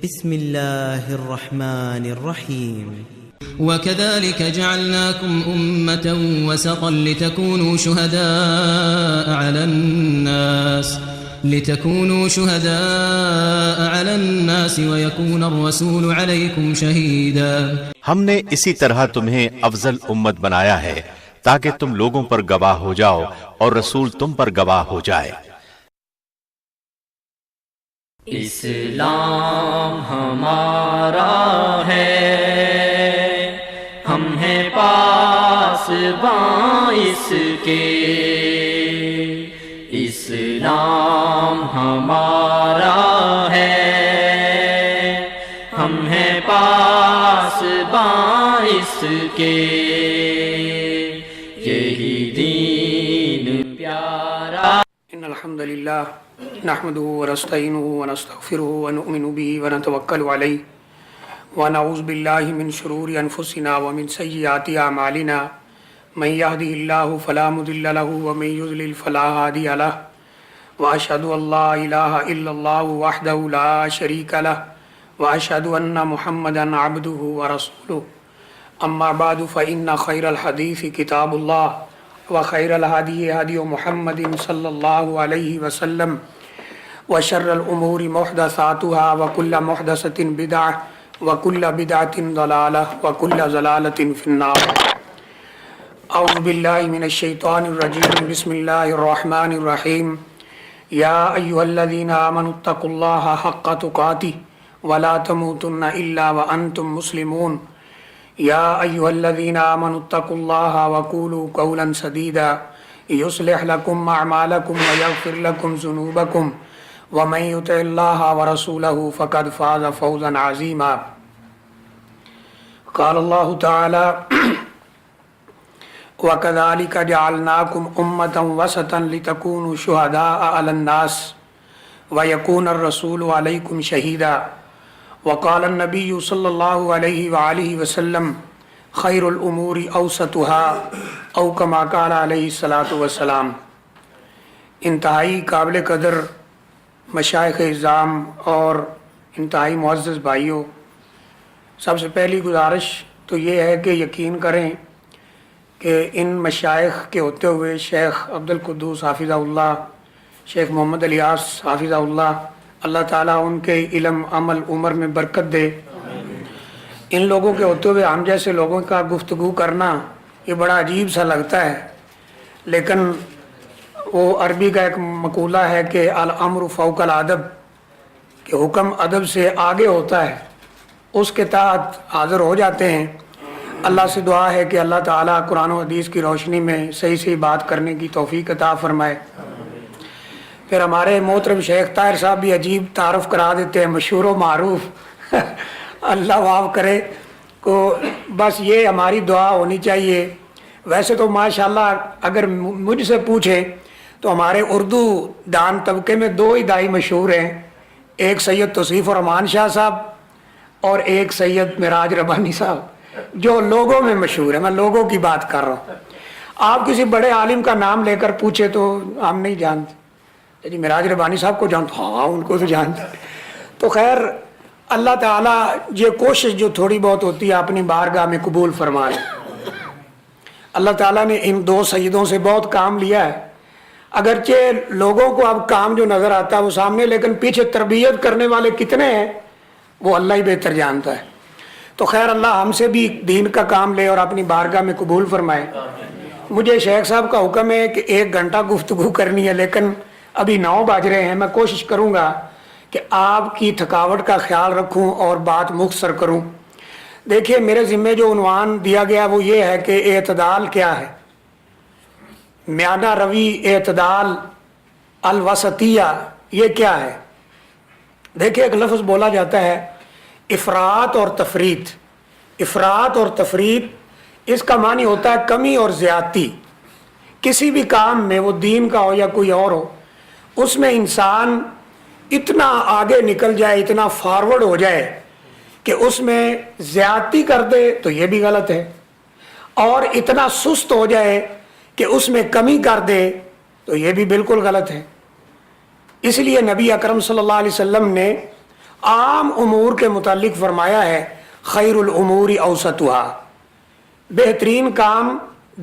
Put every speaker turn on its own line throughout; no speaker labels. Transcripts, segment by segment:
بسم الله الرحمن الرحيم
وكذلك جعلناكم أمة وسطا لتكونوا شهداء على الناس ويكون الرسول عليكم شهيدا.
ہم نے اسی طرح تمہیں افضل امت بنایا ہے تاکہ تم لوگوں پر گواہ ہو جاؤ اور رسول تم پر گواہ ہو جائے.
اسلام ہمارا ہے، ہم ہیں پاسباں اس کے. اسلام ہمارا ہے، ہم ہیں پاسباں اس کے. یہی دین پیارا.
ان الحمد للہ نحمده ونستعینه ونستغفره ونؤمن به ونتوکل علیہ ونعوذ باللہ من شرور انفسنا ومن سیئات اعمالنا. من يهده الله فلا مضل له ومن يضلل فلا هادي له واشهد ان لا اله الا الله وحده لا شريك له واشهد ان محمدا عبده ورسوله. اما بعد فان خير الحديث كتاب الله وخير الهدي هدي محمد صلى الله عليه وسلم وشر الأمور محدثاتها وكل محدثة بدعة وكل بدعة ضلالة وكل ضلالة في النار. أعوذ بالله من الشيطان الرجيم. بسم الله الرحمن الرحيم. يا أيها الذين آمنوا اتقوا الله حق تقاته ولا تموتن إلا وأنتم مسلمون. يا أيها الذين آمنوا اتقوا الله وقولوا قولا سديدا يصلح لكم أعمالكم ويغفر لكم ذنوبكم ومن يطع الله ورسوله فقد فاز فوزا عظيما. قال الله تعالى وكذلك جعلناكم أمة وسطا لتكونوا شهداء على الناس ويكون الرسول عليكم شهيدا. وقال النبي صلى الله عليه وآله وسلم خير الأمور أوسطها أو كما قال عليه الصلاة والسلام. انتہائی قابل قدر مشائخ اعظام اور انتہائی معزز بھائیوں، سب سے پہلی گزارش تو یہ ہے کہ یقین کریں کہ ان مشائخ کے ہوتے ہوئے شیخ عبدالقدوس حافظہ اللہ، شیخ محمد الیاس حافظہ اللہ، اللہ تعالیٰ ان کے علم عمل عمر میں برکت دے. ان لوگوں کے ہوتے ہوئے ہم جیسے لوگوں کا گفتگو کرنا یہ بڑا عجیب سا لگتا ہے، لیکن وہ عربی کا ایک مقولہ ہے کہ الامر فوق الادب، کہ حکم ادب سے آگے ہوتا ہے، اس کے تحت حاضر ہو جاتے ہیں. اللہ سے دعا ہے کہ اللہ تعالیٰ قرآن و حدیث کی روشنی میں صحیح صحیح بات کرنے کی توفیق عطا فرمائے. پھر ہمارے محترم شیخ طاہر صاحب بھی عجیب تعارف کرا دیتے ہیں، مشہور و معروف. اللہ معاف کرے کو بس یہ ہماری دعا ہونی چاہیے. ویسے تو ماشاءاللہ اگر مجھ سے پوچھیں تو ہمارے اردو دان طبقے میں دو ہی دائی مشہور ہیں، ایک سید توصیف الرحمان شاہ صاحب اور ایک سید معراج ربانی صاحب، جو لوگوں میں مشہور ہے. میں لوگوں کی بات کر رہا ہوں. آپ کسی بڑے عالم کا نام لے کر پوچھے تو ہم نہیں جانتے. جی معراج ربانی صاحب کو جانتے؟ ہاں ان کو تو جانتے. تو خیر اللہ تعالیٰ یہ کوشش جو تھوڑی بہت ہوتی ہے اپنی بارگاہ میں قبول فرما لے. اللہ تعالیٰ نے ان دو سیدوں سے بہت کام لیا ہے، اگرچہ لوگوں کو اب کام جو نظر آتا ہے وہ سامنے، لیکن پیچھے تربیت کرنے والے کتنے ہیں وہ اللہ ہی بہتر جانتا ہے. تو خیر اللہ ہم سے بھی دین کا کام لے اور اپنی بارگاہ میں قبول فرمائے. مجھے شیخ صاحب کا حکم ہے کہ 1 گھنٹہ گفتگو کرنی ہے، لیکن ابھی 9 بج رہے ہیں. میں کوشش کروں گا کہ آپ کی تھکاوٹ کا خیال رکھوں اور بات مختصر کروں. دیکھیے میرے ذمہ جو عنوان دیا گیا وہ یہ ہے کہ اعتدال کیا ہے، میانہ روی، اعتدال، الوسطیہ، یہ کیا ہے. دیکھیے ایک لفظ بولا جاتا ہے افراط اور تفریط. افراط اور تفریط اس کا معنی ہوتا ہے کمی اور زیادتی. کسی بھی کام میں، وہ دین کا ہو یا کوئی اور ہو، اس میں انسان اتنا آگے نکل جائے، اتنا فارورڈ ہو جائے کہ اس میں زیادتی کر دے تو یہ بھی غلط ہے، اور اتنا سست ہو جائے کہ اس میں کمی کر دے تو یہ بھی بالکل غلط ہے. اس لیے نبی اکرم صلی اللہ علیہ وسلم نے عام امور کے متعلق فرمایا ہے خیر الامور اوسطها، بہترین کام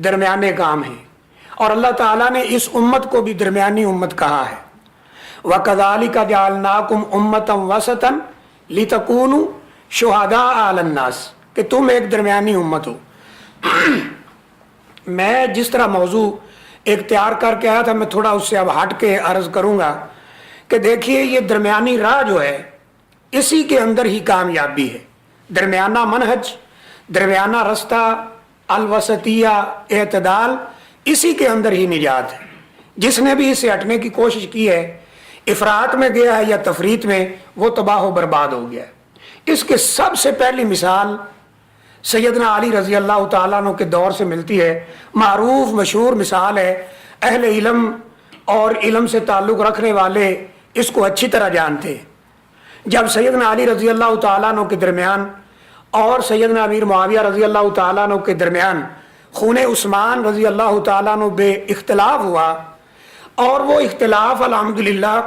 درمیانے کام ہیں، اور اللہ تعالیٰ نے اس امت کو بھی درمیانی امت کہا ہے۔ وَكَذَلِكَ جَعَلْنَاكُمْ أُمَّةً وَسَطًا لِتَكُونُوا شُهَدَاءَ عَلَى النَّاسِ، کہ تم ایک درمیانی امت ہو۔ میں جس طرح موضوع اختیار کر کے آیا تھا، میں تھوڑا اس سے اب ہٹ کے عرض کروں گا کہ دیکھیے یہ درمیانی راہ جو ہے اسی کے اندر ہی کامیابی ہے، درمیانہ منہج، درمیانہ رستہ، الوسطیہ، اعتدال، اسی کے اندر ہی نجات ہے۔ جس نے بھی اس سے ہٹنے کی کوشش کی ہے، افراط میں گیا ہے یا تفریط میں، وہ تباہ و برباد ہو گیا ہے۔ اس کے سب سے پہلی مثال سیدنا علی رضی اللہ تعالیٰ عنہ کے دور سے ملتی ہے، معروف مشہور مثال ہے، اہل علم اور علم سے تعلق رکھنے والے اس کو اچھی طرح جانتے ہیں۔ جب سیدنا علی رضی اللہ تعالیٰ عنہ کے درمیان اور سیدنا امیر معاویہ رضی اللہ تعالیٰ عنہ کے درمیان خون عثمان رضی اللہ تعالیٰ عنہ بے اختلاف ہوا، اور وہ اختلاف الحمدللہ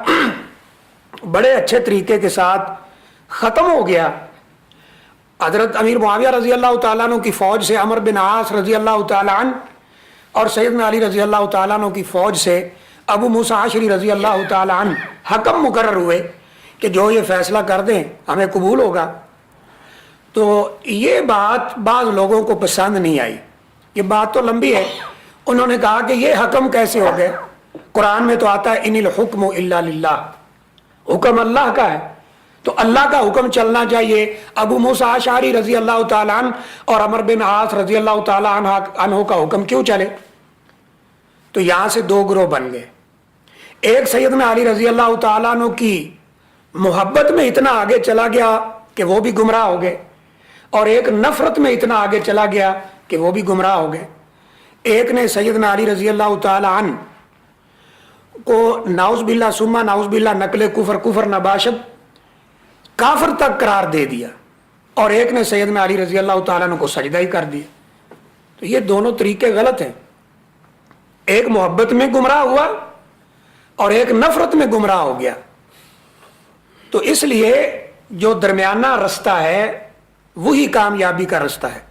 بڑے اچھے طریقے کے ساتھ ختم ہو گیا۔ حضرت امیر معاویہ رضی اللہ تعالیٰ عنہ کی فوج سے عمرو بن عاص رضی اللہ تعالیٰ عنہ اور سیدنا علی رضی اللہ تعالیٰ عنہ کی فوج سے ابو موسیٰ اشعری رضی اللہ تعالیٰ عنہ حکم مقرر ہوئے کہ جو یہ فیصلہ کر دیں ہمیں قبول ہوگا۔ تو یہ بات بعض لوگوں کو پسند نہیں آئی، یہ بات تو لمبی ہے۔ انہوں نے کہا کہ یہ حکم کیسے ہو گئے؟ قرآن میں تو آتا ہے ان الحکم الا للہ، حکم اللہ کا ہے، تو اللہ کا حکم چلنا چاہیے۔ ابو موسیٰ اشعری رضی اللہ تعالیٰ عنہ اور عمرو بن عاص رضی اللہ تعالیٰ عنہ کا حکم کیوں چلے؟ تو یہاں سے دو گروہ بن گئے۔ ایک سیدنا علی رضی اللہ تعالیٰ عنہ کی محبت میں اتنا آگے چلا گیا کہ وہ بھی گمراہ ہو گئے، اور ایک نفرت میں اتنا آگے چلا گیا کہ وہ بھی گمراہ ہو گئے۔ ایک نے سیدنا علی رضی اللہ تعالیٰ عنہ کو نعوذ باللہ ثم نعوذ باللہ نقل کفر نباشت کافر تک قرار دے دیا، اور ایک نے سیدنا علی رضی اللہ تعالیٰ عنہ کو سجدہ ہی کر دیا۔ تو یہ دونوں طریقے غلط ہیں، ایک محبت میں گمراہ ہوا اور ایک نفرت میں گمراہ ہو گیا۔ تو اس لیے جو درمیانہ رستہ ہے وہی کامیابی کا رستہ ہے۔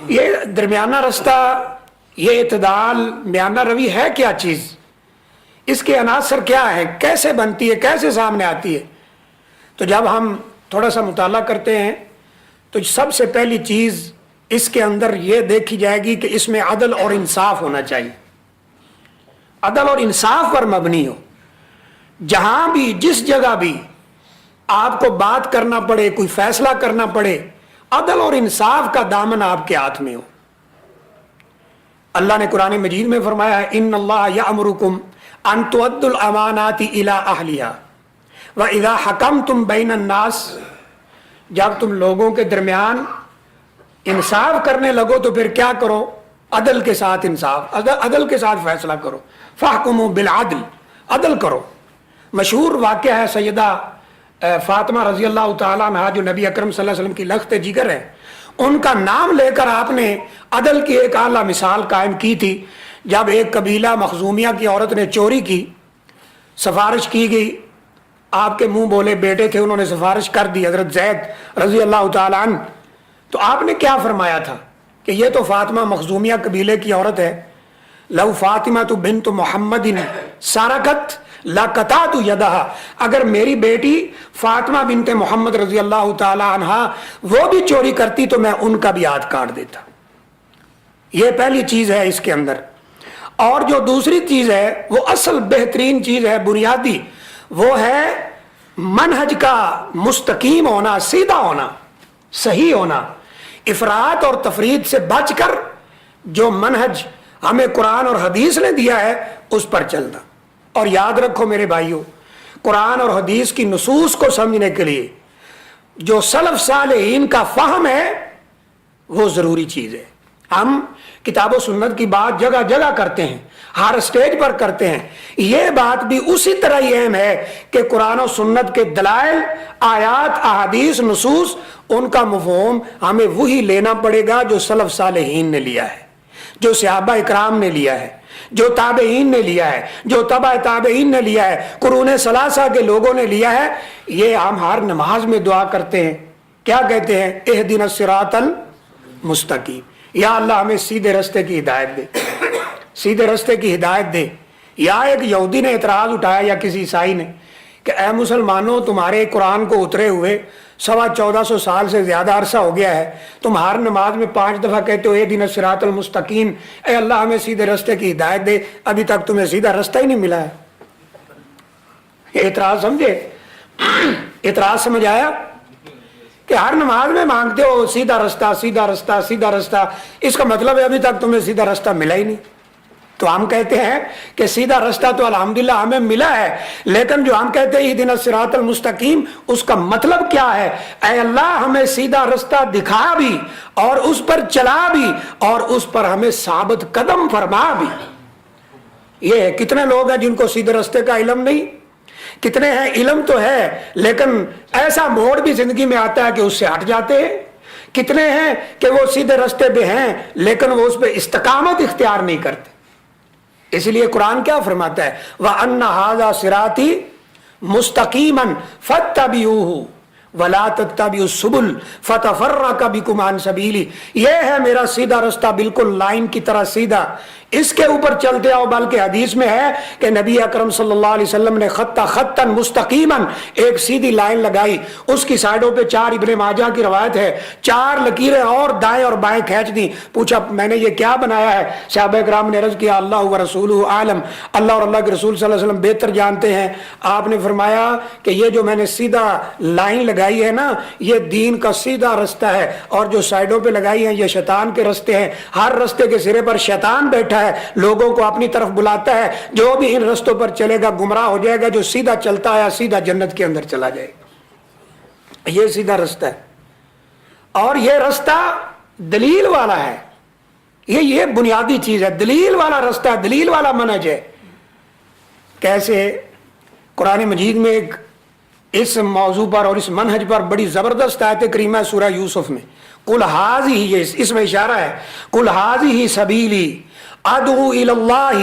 یہ درمیانہ رستہ، یہ اعتدال، میانہ روی ہے کیا چیز؟ اس کے عناصر کیا ہے؟ کیسے بنتی ہے؟ کیسے سامنے آتی ہے؟ تو جب ہم تھوڑا سا مطالعہ کرتے ہیں تو سب سے پہلی چیز اس کے اندر یہ دیکھی جائے گی کہ اس میں عدل اور انصاف ہونا چاہیے، عدل اور انصاف پر مبنی ہو۔ جہاں بھی جس جگہ بھی آپ کو بات کرنا پڑے، کوئی فیصلہ کرنا پڑے، عدل اور انصاف کا دامن آپ کے ہاتھ میں ہو۔ اللہ نے قرآن مجید میں فرمایا ہے ان اللہ یأمرکم ان تؤدوا الامانات الی اہلہا واذا حکمتم بین الناس، جب تم لوگوں کے درمیان انصاف کرنے لگو تو پھر کیا کرو؟ عدل کے ساتھ انصاف، عدل کے ساتھ فیصلہ کرو۔ فاحکموا بالعدل، عدل کرو۔ مشہور واقعہ ہے سیدہ فاطمہ رضی اللہ تعالیٰ عنہ جو نبی اکرم صلی اللہ علیہ وسلم کی لخت جگر ہے، ان کا نام لے کر آپ نے عدل کی ایک اعلیٰ مثال قائم کی تھی۔ جب ایک قبیلہ مخزومیہ کی عورت نے چوری کی، سفارش کی گئی، آپ کے منہ بولے بیٹے تھے، انہوں نے سفارش کر دی حضرت زید رضی اللہ تعالیٰ عنہ، تو آپ نے کیا فرمایا تھا کہ یہ تو فاطمہ مخزومیہ قبیلے کی عورت ہے، لو فاطمہ بنت محمد سارقت لقطعت یدہا، اگر میری بیٹی فاطمہ بنت محمد رضی اللہ تعالیٰ عنہ وہ بھی چوری کرتی تو میں ان کا بھی ہاتھ کاٹ دیتا۔ یہ پہلی چیز ہے اس کے اندر۔ اور جو دوسری چیز ہے وہ اصل بہترین چیز ہے، بنیادی، وہ ہے منہج کا مستقیم ہونا، سیدھا ہونا، صحیح ہونا، افراط اور تفریط سے بچ کر جو منہج ہمیں قرآن اور حدیث نے دیا ہے اس پر چلنا۔ اور یاد رکھو میرے بھائیوں، قرآن اور حدیث کی نصوص کو سمجھنے کے لیے جو سلف صالحین کا فہم ہے وہ ضروری چیز ہے۔ ہم کتاب و سنت کی بات جگہ جگہ کرتے ہیں، ہر اسٹیج پر کرتے ہیں، یہ بات بھی اسی طرح ہی اہم ہے کہ قرآن و سنت کے دلائل، آیات، احادیث، نصوص، ان کا مفہوم ہمیں وہی لینا پڑے گا جو سلف صالحین نے لیا ہے، جو صحابہ اکرام نے لیا ہے، جو تابعین نے لیا ہے، جو تبع تابعین نے لیا ہے، قرون ثلاثہ کے لوگوں نے لیا ہے، یہ ہم ہر نماز میں دعا کرتے ہیں. کیا کہتے ہیں؟ اہدنا الصراط المستقیم، یا اللہ ہمیں سیدھے رستے کی ہدایت دے، سیدھے رستے کی ہدایت دے. یا ایک یہودی نے اعتراض اٹھایا یا کسی عیسائی نے کہ اے مسلمانوں، تمہارے قرآن کو اترے ہوئے 1450 سال سے زیادہ عرصہ ہو گیا ہے، تم ہر نماز میں 5 دفعہ کہتے ہو اہدنا الصراط المستقیم، اے اللہ ہمیں سیدھے رستے کی ہدایت دے، ابھی تک تمہیں سیدھا رستہ ہی نہیں ملا ہے. اعتراض سمجھے؟ اعتراض سمجھ آیا کہ ہر نماز میں مانگتے ہو سیدھا رستہ سیدھا رستہ سیدھا رستہ، اس کا مطلب ہے ابھی تک تمہیں سیدھا رستہ ملا ہی نہیں. تو ہم کہتے ہیں کہ سیدھا رستہ تو الحمدللہ ہمیں ملا ہے، لیکن جو ہم کہتے ہیں اہدنا الصراط المستقیم، اس کا مطلب کیا ہے؟ اے اللہ ہمیں سیدھا رستہ دکھا بھی، اور اس پر چلا بھی، اور اس پر ہمیں ثابت قدم فرما بھی. یہ کتنے لوگ ہیں جن کو سیدھے رستے کا علم نہیں؟ کتنے ہیں علم تو ہے لیکن ایسا موڑ بھی زندگی میں آتا ہے کہ اس سے ہٹ جاتے ہیں. کتنے ہیں کہ وہ سیدھے رستے پہ ہیں لیکن وہ اس پہ استقامت اختیار نہیں کرتے. اس لیے قرآن کیا فرماتا ہے؟ وَأَنَّ هَذَا صِرَاطِي مُسْتَقِيمًا فَاتَّبِعُوهُ وَلَا تَتَّبِعُوا السُّبُلَ فَتَفَرَّقَ بِكُمْ عَنْ سَبِيلِهِ. یہ ہے میرا سیدھا رستہ، بالکل لائن کی طرح سیدھا، اس کے اوپر چلتے آؤ. بلکہ حدیث میں ہے کہ نبی اکرم صلی اللہ علیہ وسلم نے خطا مستقیما، ایک سیدھی لائن لگائی، اس کی سائڈوں پہ 4 ابن ماجہ کی روایت ہے 4 لکیریں اور دائیں اور بائیں کھینچ دی. پوچھا میں نے یہ کیا بنایا ہے؟ صحابہ کرام نے عرض کیا اللہ و رسولہ عالم، اللہ اور اللہ کے رسول صلی اللہ علیہ وسلم بہتر جانتے ہیں. آپ نے فرمایا کہ یہ جو میں نے سیدھا لائن لگائی ہے نا، یہ دین کا سیدھا رستہ ہے، اور جو سائڈوں پہ لگائی ہیں یہ شیطان کے رستے ہیں. ہر رستے کے سرے پر شیطان بیٹھا ہے، لوگوں کو اپنی طرف بلاتا ہے. جو بھی ان رستوں پر چلے گا گمراہ ہو جائے گا، جو سیدھا چلتا ہے سیدھا جنت کے اندر چلا جائے گا. یہ سیدھا رستہ ہے، اور یہ رستہ دلیل والا ہے. یہ بنیادی چیز ہے، دلیل والا رستہ ہے، دلیل والا منہج ہے. کیسے؟ قرآن مجید میں ایک اس موضوع پر اور اس منہج پر بڑی زبردست آیت کریمہ سورہ یوسف میں، قل ھذہ، یہ اس میں اشارہ ہے، قل ھذہ سبیلی ادعو الی اللہ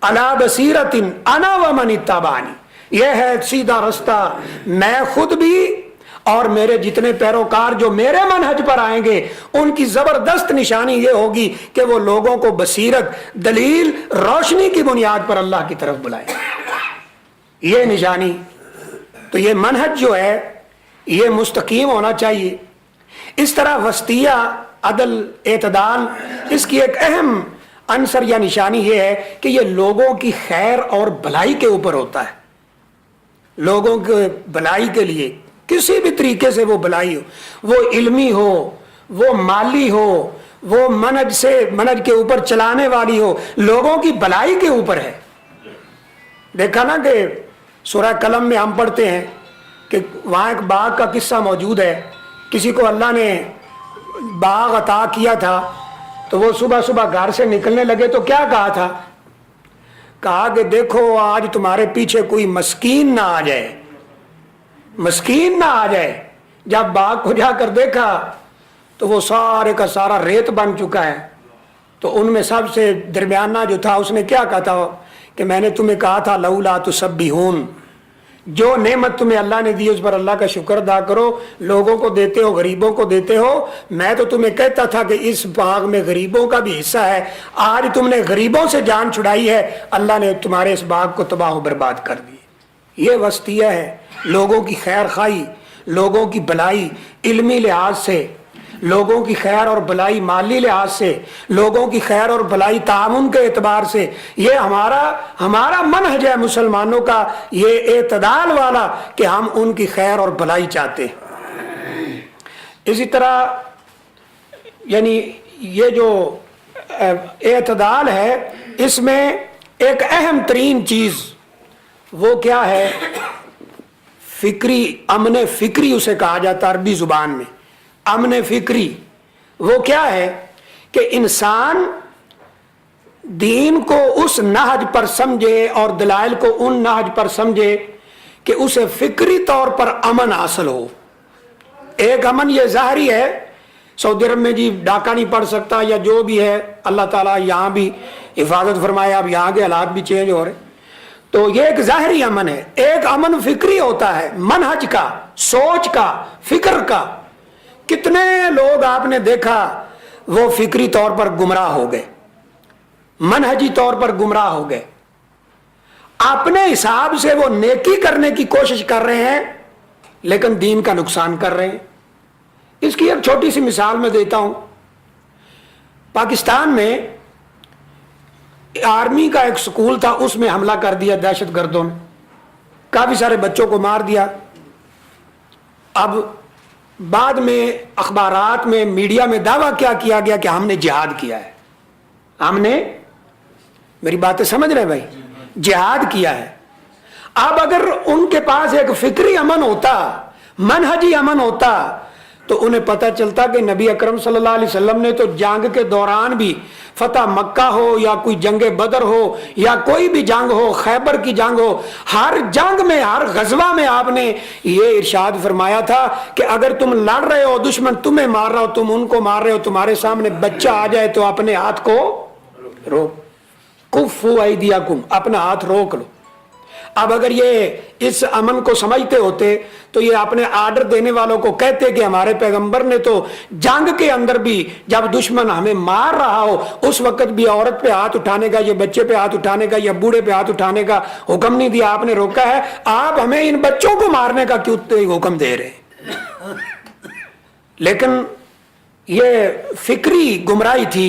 علی بصیرۃ انا ومن اتبعنی. یہ ہے سیدھا رستہ، میں خود بھی اور میرے جتنے پیروکار جو میرے منہج پر آئیں گے، ان کی زبردست نشانی یہ ہوگی کہ وہ لوگوں کو بصیرت، دلیل، روشنی کی بنیاد پر اللہ کی طرف بلائیں. یہ نشانی. تو یہ منہج جو ہے یہ مستقیم ہونا چاہیے. اس طرح وسطیہ، عدل، اعتدال، اس کی ایک اہم عنصر یا نشانی یہ ہے کہ یہ لوگوں کی خیر اور بھلائی کے اوپر ہوتا ہے. لوگوں کے بھلائی کے لیے کسی بھی طریقے سے وہ بھلائی ہو، وہ علمی ہو، وہ مالی ہو، وہ منہج کے اوپر چلانے والی ہو، لوگوں کی بھلائی کے اوپر ہے. دیکھا نا کہ سورہ قلم میں ہم پڑھتے ہیں کہ وہاں ایک باغ کا قصہ موجود ہے. کسی کو اللہ نے باغ عطا کیا تھا تو وہ صبح صبح گھر سے نکلنے لگے تو کیا کہا تھا؟ کہا کہ دیکھو آج تمہارے پیچھے کوئی مسکین نہ آ جائے، مسکین نہ آ جائے. جب باغ کو جا کر دیکھا تو وہ سارے کا سارا ریت بن چکا ہے. تو ان میں سب سے درمیانہ جو تھا اس نے کیا کہا تھا کہ میں نے تمہیں کہا تھا لولا تسبحون، جو نعمت تمہیں اللہ نے دی اس پر اللہ کا شکر ادا کرو، لوگوں کو دیتے ہو، غریبوں کو دیتے ہو. میں تو تمہیں کہتا تھا کہ اس باغ میں غریبوں کا بھی حصہ ہے، آج تم نے غریبوں سے جان چھڑائی ہے، اللہ نے تمہارے اس باغ کو تباہ و برباد کر دی. یہ وسطیہ ہے، لوگوں کی خیر خواہی، لوگوں کی بھلائی علمی لحاظ سے، لوگوں کی خیر اور بھلائی مالی لحاظ سے، لوگوں کی خیر اور بھلائی تعاون کے اعتبار سے. یہ ہمارا منہج ہے مسلمانوں کا، یہ اعتدال والا کہ ہم ان کی خیر اور بھلائی چاہتے ہیں. اسی طرح یعنی یہ جو اعتدال ہے اس میں ایک اہم ترین چیز وہ کیا ہے؟ فکری، امن فکری اسے کہا جاتا ہے عربی زبان میں. امن فکری وہ کیا ہے کہ انسان دین کو اس نہج پر سمجھے اور دلائل کو ان نہج پر سمجھے کہ اسے فکری طور پر امن حاصل ہو. ایک امن یہ ظاہری ہے، سعودی عرب میں جی ڈاکہ نہیں پڑ سکتا یا جو بھی ہے، اللہ تعالیٰ یہاں بھی حفاظت فرمائے. اب یہاں کے حالات بھی چینج ہو رہے. تو یہ ایک ظاہری امن ہے. ایک امن فکری ہوتا ہے, منہج کا, سوچ کا, فکر کا. کتنے لوگ آپ نے دیکھا وہ فکری طور پر گمراہ ہو گئے, منہجی طور پر گمراہ ہو گئے. اپنے حساب سے وہ نیکی کرنے کی کوشش کر رہے ہیں لیکن دین کا نقصان کر رہے ہیں. اس کی ایک چھوٹی سی مثال میں دیتا ہوں. پاکستان میں آرمی کا ایک سکول تھا, اس میں حملہ کر دیا دہشت گردوں نے, کافی سارے بچوں کو مار دیا. اب بعد میں اخبارات میں, میڈیا میں دعویٰ کیا گیا کہ ہم نے جہاد کیا ہے. ہم نے, میری باتیں سمجھ رہے بھائی, جہاد کیا ہے. اب اگر ان کے پاس ایک فکری امن ہوتا, منہجی امن ہوتا, تو انہیں پتہ چلتا کہ نبی اکرم صلی اللہ علیہ وسلم نے تو جنگ کے دوران بھی, فتح مکہ ہو یا کوئی جنگ بدر ہو یا کوئی بھی جنگ ہو, خیبر کی جنگ ہو, ہر جنگ میں, ہر غزوہ میں آپ نے یہ ارشاد فرمایا تھا کہ اگر تم لڑ رہے ہو, دشمن تمہیں مار رہا ہو, تم ان کو مار رہے ہو, تمہارے سامنے بچہ آ جائے تو اپنے ہاتھ کو روک, کفو ایدیکم, اپنا ہاتھ روک لو. اب اگر یہ اس امن کو سمجھتے ہوتے تو یہ اپنے آرڈر دینے والوں کو کہتے کہ ہمارے پیغمبر نے تو جنگ کے اندر بھی جب دشمن ہمیں مار رہا ہو اس وقت بھی عورت پہ ہاتھ اٹھانے کا, یا بچے پہ ہاتھ اٹھانے کا, یا بوڑھے پہ ہاتھ اٹھانے کا حکم نہیں دیا, آپ نے روکا ہے. آپ ہمیں ان بچوں کو مارنے کا کیوں حکم دے رہے ہیں؟ لیکن یہ فکری گمراہی تھی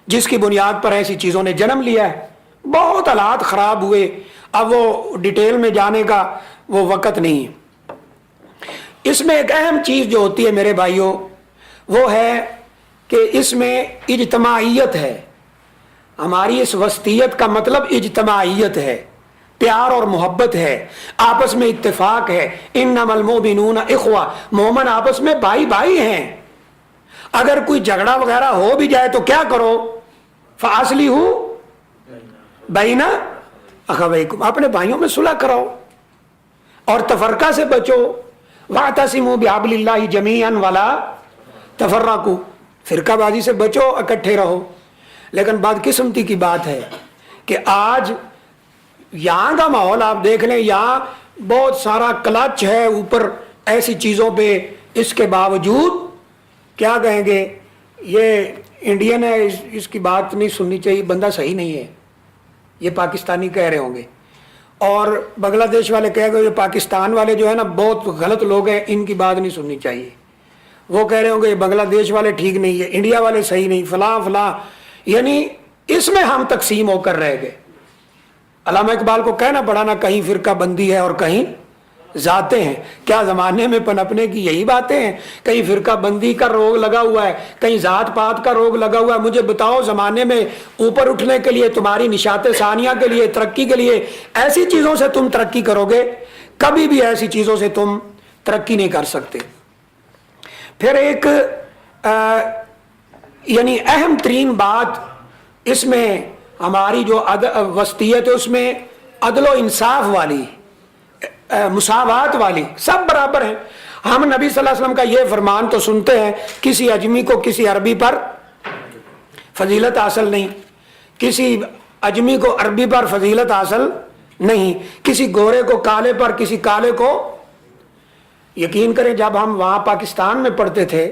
جس کی بنیاد پر ایسی چیزوں نے جنم لیا ہے. بہت حالات خراب ہوئے. اب وہ ڈیٹیل میں جانے کا وہ وقت نہیں ہے. اس میں ایک اہم چیز جو ہوتی ہے میرے بھائیوں, وہ ہے کہ اس میں اجتماعیت ہے. ہماری اس وسطیت کا مطلب اجتماعیت ہے, پیار اور محبت ہے, آپس میں اتفاق ہے. انما المؤمنون اخوہ, مومن آپس میں بھائی بھائی ہیں. اگر کوئی جھگڑا وغیرہ ہو بھی جائے تو کیا کرو, فاصلحوا بین اخویکم, اپنے بھائیوں میں صلح کراؤ اور تفرقہ سے بچو. واعتصموا بحبل اللہ جمیعا ولا تفرقوا, فرقہ بازی سے بچو, اکٹھے رہو. لیکن بدقسمتی کی بات ہے کہ آج یہاں کا ماحول آپ دیکھ لیں, یہاں بہت سارا کلچ ہے اوپر ایسی چیزوں پہ. اس کے باوجود کیا کہیں گے, یہ انڈین ہے, اس کی بات نہیں سننی چاہیے, بندہ صحیح نہیں ہے, یہ پاکستانی کہہ رہے ہوں گے. اور بنگلہ دیش والے کہہ گئے, یہ پاکستان والے جو ہے نا بہت غلط لوگ ہیں, ان کی بات نہیں سننی چاہیے. وہ کہہ رہے ہوں گے یہ بنگلہ دیش والے ٹھیک نہیں ہے, انڈیا والے صحیح نہیں, فلاں فلاں. یعنی اس میں ہم تقسیم ہو کر رہ گئے. علامہ اقبال کو کہنا پڑا نا, کہیں فرقہ بندی ہے اور کہیں ذاتیں ہیں. کیا زمانے میں پنپنے کی یہی باتیں ہیں؟ کہیں فرقہ بندی کا روگ لگا ہوا ہے, کہیں ذات پات کا روگ لگا ہوا ہے. مجھے بتاؤ, زمانے میں اوپر اٹھنے کے لیے, تمہاری نشاط ثانیہ کے لیے, ترقی کے لیے, ایسی چیزوں سے تم ترقی کرو گے؟ کبھی بھی ایسی چیزوں سے تم ترقی نہیں کر سکتے. پھر ایک یعنی اہم ترین بات اس میں ہماری جو وسطیت ہے, اس میں عدل و انصاف والی, مساوات والی, سب برابر ہیں. ہم نبی صلی اللہ علیہ وسلم کا یہ فرمان تو سنتے ہیں, کسی اجمی کو کسی عربی پر فضیلت حاصل نہیں, کسی اجمی کو عربی پر فضیلت حاصل نہیں, کسی گورے کو کالے پر, کسی کالے کو. یقین کریں جب ہم وہاں پاکستان میں پڑھتے تھے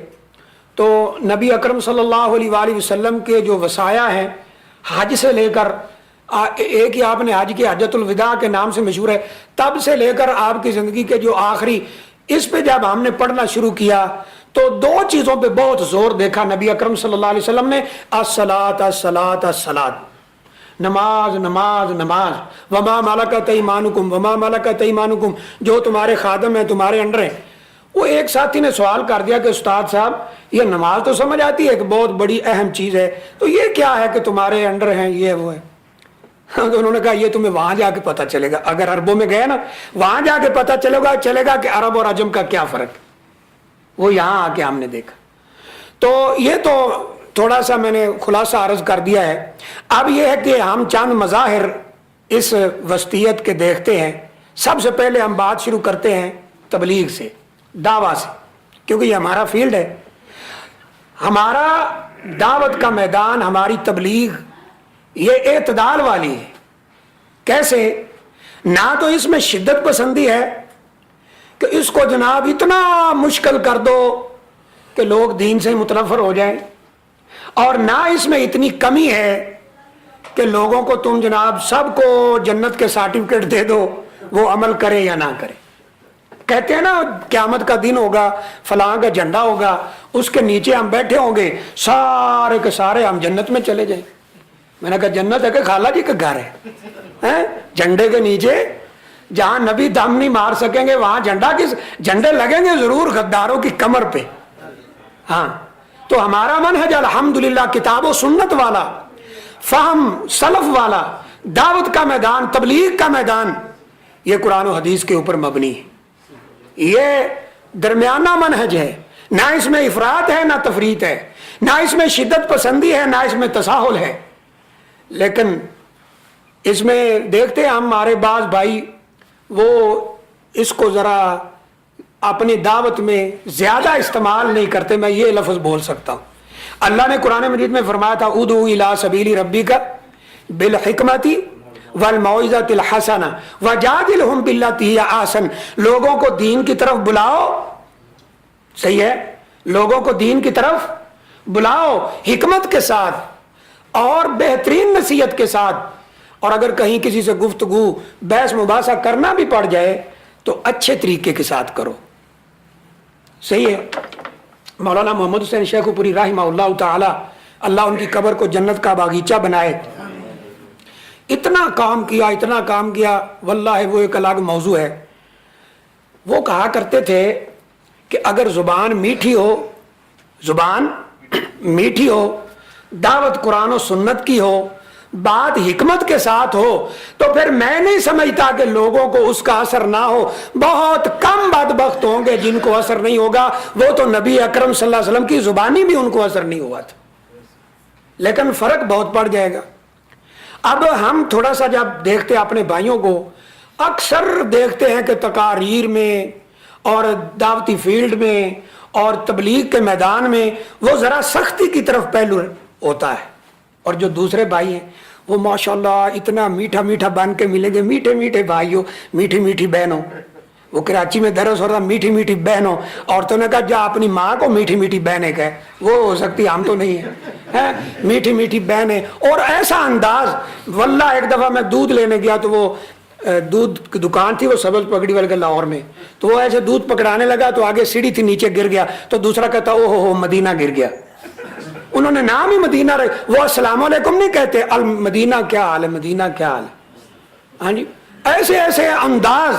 تو نبی اکرم صلی اللہ علیہ وآلہ وسلم کے جو وصایا ہیں, حج سے لے کر, ایک ہی آپ نے حج کی حجۃ الوداع کے نام سے مشہور ہے, تب سے لے کر آپ کی زندگی کے جو آخری, اس پہ جب ہم نے پڑھنا شروع کیا تو دو چیزوں پہ بہت زور دیکھا نبی اکرم صلی اللہ علیہ وسلم نے, الصلاۃ الصلاۃ الصلاۃ, نماز نماز نماز. وما ملکت ایمانکم وما ملکت ایمانکم, جو تمہارے خادم ہیں, تمہارے انڈر ہیں. وہ ایک ساتھی نے سوال کر دیا کہ استاد صاحب یہ نماز تو سمجھ آتی ہے, ایک بہت بڑی اہم چیز ہے, تو یہ کیا ہے کہ تمہارے انڈر ہیں, یہ وہ ہے. تو انہوں نے کہا یہ تمہیں وہاں جا کے پتہ چلے گا. اگر عربوں میں گئے نا, وہاں جا کے پتہ چلے گا کہ عرب اور عجم کا کیا فرق ہے. وہ یہاں آ کے ہم نے دیکھا. تو یہ تو تھوڑا سا میں نے خلاصہ عرض کر دیا ہے. اب یہ ہے کہ ہم چند مظاہر اس وسطیت کے دیکھتے ہیں. سب سے پہلے ہم بات شروع کرتے ہیں تبلیغ سے, دعویٰ سے, کیونکہ یہ ہمارا فیلڈ ہے. ہمارا دعوت کا میدان, ہماری تبلیغ یہ اعتدال والی ہے. کیسے؟ نہ تو اس میں شدت پسندی ہے کہ اس کو جناب اتنا مشکل کر دو کہ لوگ دین سے متنفر ہو جائیں، اور نہ اس میں اتنی کمی ہے کہ لوگوں کو تم جناب سب کو جنت کے سرٹیفکیٹ دے دو، وہ عمل کرے یا نہ کرے. کہتے ہیں نا قیامت کا دن ہوگا، فلاں کا جھنڈا ہوگا، اس کے نیچے ہم بیٹھے ہوں گے، سارے کے سارے ہم جنت میں چلے جائیں. میں نے کہا جنت ہے کہ خالہ جی کا گھر ہے؟ جھنڈے کے نیچے جہاں نبی دم نہیں مار سکیں گے وہاں جھنڈے لگیں گے ضرور غداروں کی کمر پہ. ہاں تو ہمارا منہج الحمدللہ کتاب و سنت والا، فہم سلف والا، دعوت کا میدان، تبلیغ کا میدان، یہ قرآن و حدیث کے اوپر مبنی ہے. یہ درمیانہ منہج ہے، نہ اس میں افراط ہے نہ تفریط ہے، نہ اس میں شدت پسندی ہے نہ اس میں تساہل ہے. لیکن اس میں دیکھتے ہیں ہمارے بعض بھائی وہ اس کو ذرا اپنی دعوت میں زیادہ استعمال نہیں کرتے. میں یہ لفظ بول سکتا ہوں، اللہ نے قرآن مجید میں فرمایا تھا ادعو الی سبیل ربک بالحکمت والموعظۃ الحسنہ وجادلہم باللتی ہی احسن. لوگوں کو دین کی طرف بلاؤ، صحیح ہے، لوگوں کو دین کی طرف بلاؤ حکمت کے ساتھ اور بہترین نصیحت کے ساتھ. اور اگر کہیں کسی سے گفتگو بحث مباحثہ کرنا بھی پڑ جائے تو اچھے طریقے کے ساتھ کرو. صحیح ہے. مولانا محمد حسین شیخو پوری رحمہ اللہ تعالی، اللہ ان کی قبر کو جنت کا باغیچہ بنائے، اتنا کام کیا واللہ وہ ایک الگ موضوع ہے. وہ کہا کرتے تھے کہ اگر زبان میٹھی ہو، دعوت قرآن و سنت کی ہو، بات حکمت کے ساتھ ہو، تو پھر میں نہیں سمجھتا کہ لوگوں کو اس کا اثر نہ ہو. بہت کم بدبخت ہوں گے جن کو اثر نہیں ہوگا. وہ تو نبی اکرم صلی اللہ علیہ وسلم کی زبانی بھی ان کو اثر نہیں ہوا تھا. لیکن فرق بہت پڑ جائے گا. اب ہم تھوڑا سا جب دیکھتے اپنے بھائیوں کو، اکثر دیکھتے ہیں کہ تقاریر میں اور دعوتی فیلڈ میں اور تبلیغ کے میدان میں وہ ذرا سختی کی طرف پہلو ہوتا ہے، اور جو دوسرے بھائی ہیں وہ ماشاءاللہ اتنا میٹھا میٹھا بن کے ملیں گے. میٹھے میٹھے بھائیوں، میٹھی میٹھی بہنوں. وہ کراچی میں درس ہو رہا میٹھی میٹھی بہنوں. عورتوں نے کہا جا اپنی ماں کو میٹھی میٹھی بہنیں کہے، وہ ہو سکتی ہم تو نہیں ہیں. میٹھی میٹھی بہنیں اور ایسا انداز. واللہ ایک دفعہ میں دودھ لینے گیا تو وہ دودھ کی دکان تھی، وہ سبز پگڑی والے کے لاہور میں، تو وہ ایسے دودھ پکڑانے لگا تو آگے سیڑھی تھی نیچے گر گیا، تو دوسرا کہتا او ہو مدینہ گر گیا. انہوں نے نام ہی مدینہ رکھ، وہ السلام علیکم نہیں کہتے، المدینہ کیا حال ہے، مدینہ کیا حال ہے. ہاں جی، ایسے ایسے انداز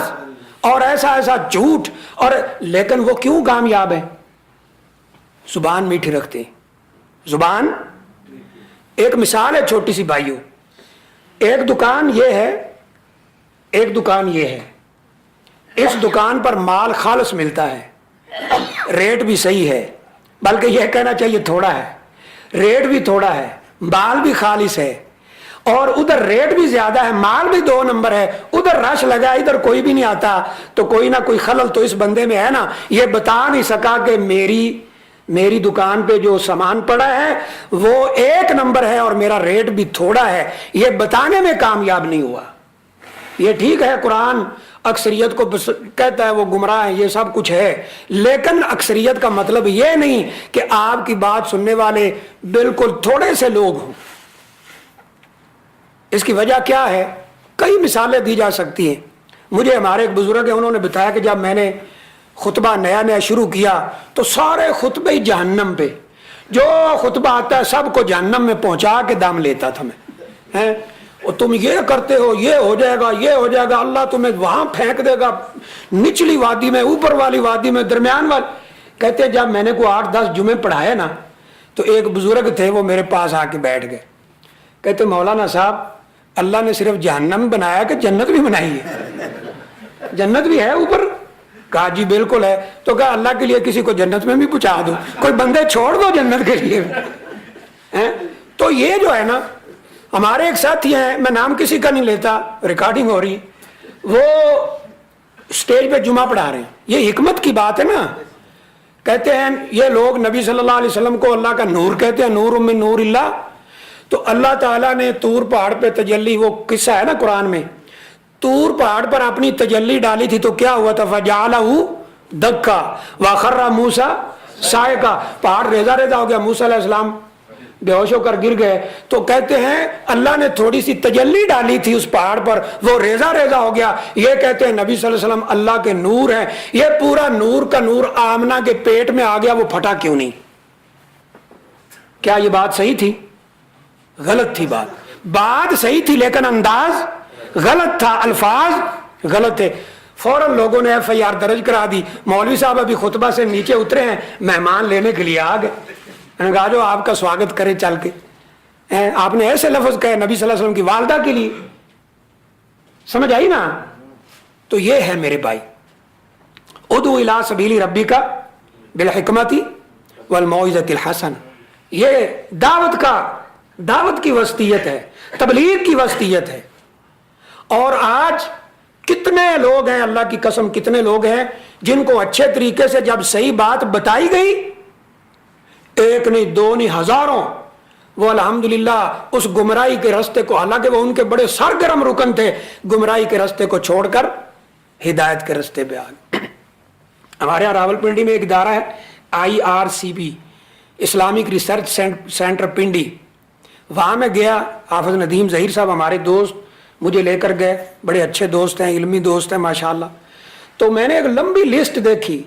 اور ایسا ایسا جھوٹ. اور لیکن وہ کیوں کامیاب ہیں؟ زبان میٹھی رکھتے ہیں. زبان ایک مثال ہے چھوٹی سی بھائیوں. ایک دکان یہ ہے، اس دکان پر مال خالص ملتا ہے، ریٹ بھی صحیح ہے، بلکہ یہ کہنا چاہیے تھوڑا ہے، ریٹ بھی تھوڑا ہے، مال بھی خالص ہے، اور ادھر ریٹ بھی زیادہ ہے، مال بھی 2 نمبر ہے. ادھر رش لگا، ادھر کوئی بھی نہیں آتا، تو کوئی نہ کوئی خلل تو اس بندے میں ہے نا. یہ بتا نہیں سکا کہ میری دکان پہ جو سامان پڑا ہے وہ 1 نمبر ہے اور میرا ریٹ بھی تھوڑا ہے. یہ بتانے میں کامیاب نہیں ہوا. یہ ٹھیک ہے قرآن اکثریت کو کہتا ہے وہ گمراہ ہے، یہ سب کچھ ہے، لیکن اکثریت کا مطلب یہ نہیں کہ آپ کی بات سننے والے بالکل تھوڑے سے لوگ ہوں. اس کی وجہ کیا ہے؟ کئی مثالیں دی جا سکتی ہیں. مجھے ہمارے ایک بزرگ ہیں، انہوں نے بتایا کہ جب میں نے خطبہ نیا شروع کیا تو سارے خطبے ہی جہنم پہ، جو خطبہ آتا ہے سب کو جہنم میں پہنچا کے دم لیتا تھا میں. اور تم یہ کرتے ہو، یہ ہو جائے گا، اللہ تمہیں وہاں پھینک دے گا، نچلی وادی میں، اوپر والی وادی میں، درمیان والی. کہتے جب میں نے کوئی 8-10 جمعے پڑھائے نا تو ایک بزرگ تھے، وہ میرے پاس آ کے بیٹھ گئے. کہتے مولانا صاحب اللہ نے صرف جہنم بنایا کہ جنت بھی بنائی ہے؟ جنت بھی ہے اوپر؟ کہا جی بالکل ہے. تو کہا اللہ کے لیے کسی کو جنت میں بھی پہنچا دو، کوئی بندے چھوڑ دو جنت کے لیے. تو یہ جو ہے نا، ہمارے ایک ساتھی ہیں، میں نام کسی کا نہیں لیتا، ریکارڈنگ ہو رہی، وہ اسٹیج پہ جمعہ پڑھا رہے ہیں. یہ حکمت کی بات ہے نا. کہتے ہیں یہ لوگ نبی صلی اللہ علیہ وسلم کو اللہ کا نور کہتے ہیں، نور من نور اللہ. تو اللہ تعالیٰ نے طور پہاڑ پہ تجلی، وہ قصہ ہے نا قرآن میں، طور پہاڑ پر اپنی تجلی ڈالی تھی تو کیا ہوا تھا؟ فَجَعَلَهُ دَكَّا وَخَرَّ مُوسَىٰ صَعِقًا، پہاڑ ریزہ ریزہ ہو گیا، موسیٰ علیہ السلام بے ہوش ہو کر گر گئے. تو کہتے ہیں اللہ نے تھوڑی سی تجلی ڈالی تھی اس پہاڑ پر، وہ ریزہ ریزہ ہو گیا. یہ کہتے ہیں نبی صلی اللہ علیہ وسلم اللہ کے نور ہیں. یہ پورا نور کا نور آمنہ کے پیٹ میں آ گیا، وہ پھٹا کیوں نہیں؟ کیا یہ بات صحیح تھی؟ غلط تھی. بات صحیح تھی لیکن انداز غلط تھا، الفاظ غلط تھے. فوراً لوگوں نے ایف آئی آر درج کرا دی. مولوی صاحب ابھی خطبہ سے نیچے اترے ہیں، مہمان لینے کے لیے آ گئے. میں نے کہا جو آپ کا سواگت کرے چل کے. آپ نے ایسے لفظ کہے نبی صلی اللہ علیہ وسلم کی والدہ کے لیے. سمجھ آئی نا؟ تو یہ ہے میرے بھائی، ادعو الی سبیل ربک بالحکمت والموعظۃ الحسنہ. یہ دعوت کی وسطیت ہے، تبلیغ کی وسطیت ہے. اور آج کتنے لوگ ہیں، اللہ کی قسم کتنے لوگ ہیں جن کو اچھے طریقے سے جب صحیح بات بتائی گئی، ایک نہیں دو نہیں ہزاروں، وہ الحمدللہ اس گمراہی کے راستے کو، حالانکہ وہ ان کے بڑے سرگرم رکن تھے، گمراہی کے راستے کو چھوڑ کر ہدایت کے راستے پہ آ گئے. ہمارے یہاں راول پنڈی میں ایک ادارہ ہے IRCP، Islamic research centre Pindi. وہاں میں گیا، حافظ ندیم ظہیر صاحب ہمارے دوست مجھے لے کر گئے، بڑے اچھے دوست ہیں، علمی دوست ہیں ماشاءاللہ. تو میں نے ایک لمبی لسٹ دیکھی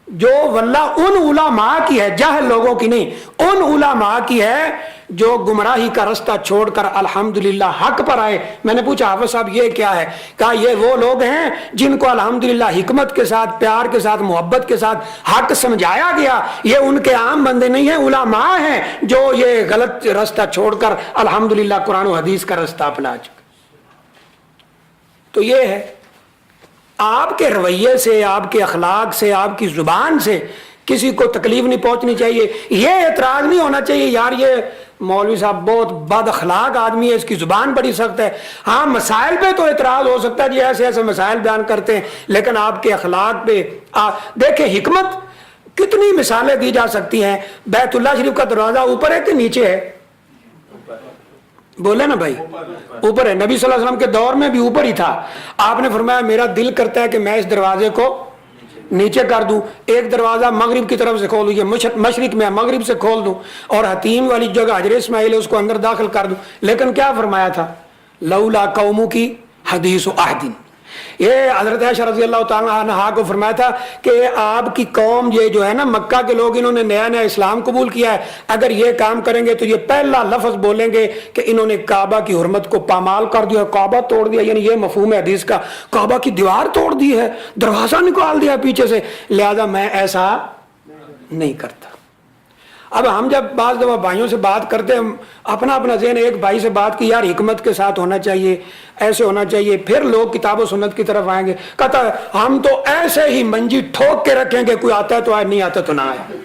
جو واللہ ان علماء کی ہے، جاہل لوگوں کی نہیں، ان علماء کی ہے جو گمراہی کا راستہ چھوڑ کر الحمدللہ حق پر آئے. میں نے پوچھا حافظ صاحب یہ کیا ہے؟ کہا یہ وہ لوگ ہیں جن کو الحمدللہ حکمت کے ساتھ، پیار کے ساتھ، محبت کے ساتھ حق سمجھایا گیا. یہ ان کے عام بندے نہیں ہیں، علماء ہیں جو یہ غلط راستہ چھوڑ کر الحمدللہ قرآن و حدیث کا راستہ اپنا چکے. تو یہ ہے، آپ کے رویے سے، آپ کے اخلاق سے، آپ کی زبان سے کسی کو تکلیف نہیں پہنچنی چاہیے. یہ اعتراض نہیں ہونا چاہیے یار یہ مولوی صاحب بہت بد اخلاق آدمی ہے، اس کی زبان بڑی سخت ہے. ہاں مسائل پہ تو اعتراض ہو سکتا ہے، جی ایسے ایسے مسائل بیان کرتے ہیں، لیکن آپ کے اخلاق پہ دیکھیں حکمت کتنی مثالیں دی جا سکتی ہیں. بیت اللہ شریف کا دروازہ اوپر ہے کہ نیچے ہے؟ بولے نا بھائی، اوپر ہے. نبی صلی اللہ علیہ وسلم کے دور میں بھی اوپر ہی تھا. آپ نے فرمایا میرا دل کرتا ہے کہ میں اس دروازے کو نیچے کر دوں، ایک دروازہ مغرب کی طرف سے کھول دوں، یہ مشرق میں مغرب سے کھول دوں، اور حتیم والی جگہ حجر اسماعیل ہے اس کو اندر داخل کر دوں. لیکن کیا فرمایا تھا؟ لولا قوموں کی حدیث و عہد. یہ حضرت عائشہ رضی اللہ تعالیٰ عنہا کو فرمایا تھا کہ آپ کی قوم یہ جو ہے نا مکہ کے لوگ، انہوں نے نیا نیا اسلام قبول کیا ہے، اگر یہ کام کریں گے تو یہ پہلا لفظ بولیں گے کہ انہوں نے کعبہ کی حرمت کو پامال کر دیا، کعبہ توڑ دیا. یعنی یہ مفہوم ہے حدیث کا، کعبہ کی دیوار توڑ دی ہے، دروازہ نکال دیا پیچھے سے، لہذا میں ایسا نہیں کرتا. اب ہم جب بعض دفعہ بھائیوں سے بات کرتے ہیں، اپنا ذہن، ایک بھائی سے بات کی یار حکمت کے ساتھ ہونا چاہیے، ایسے ہونا چاہیے، پھر لوگ کتاب و سنت کی طرف آئیں گے. کہتا ہے ہم تو ایسے ہی منجی ٹھوک کے رکھیں گے، کوئی آتا ہے تو آئے، نہیں آتا تو نہ آئے.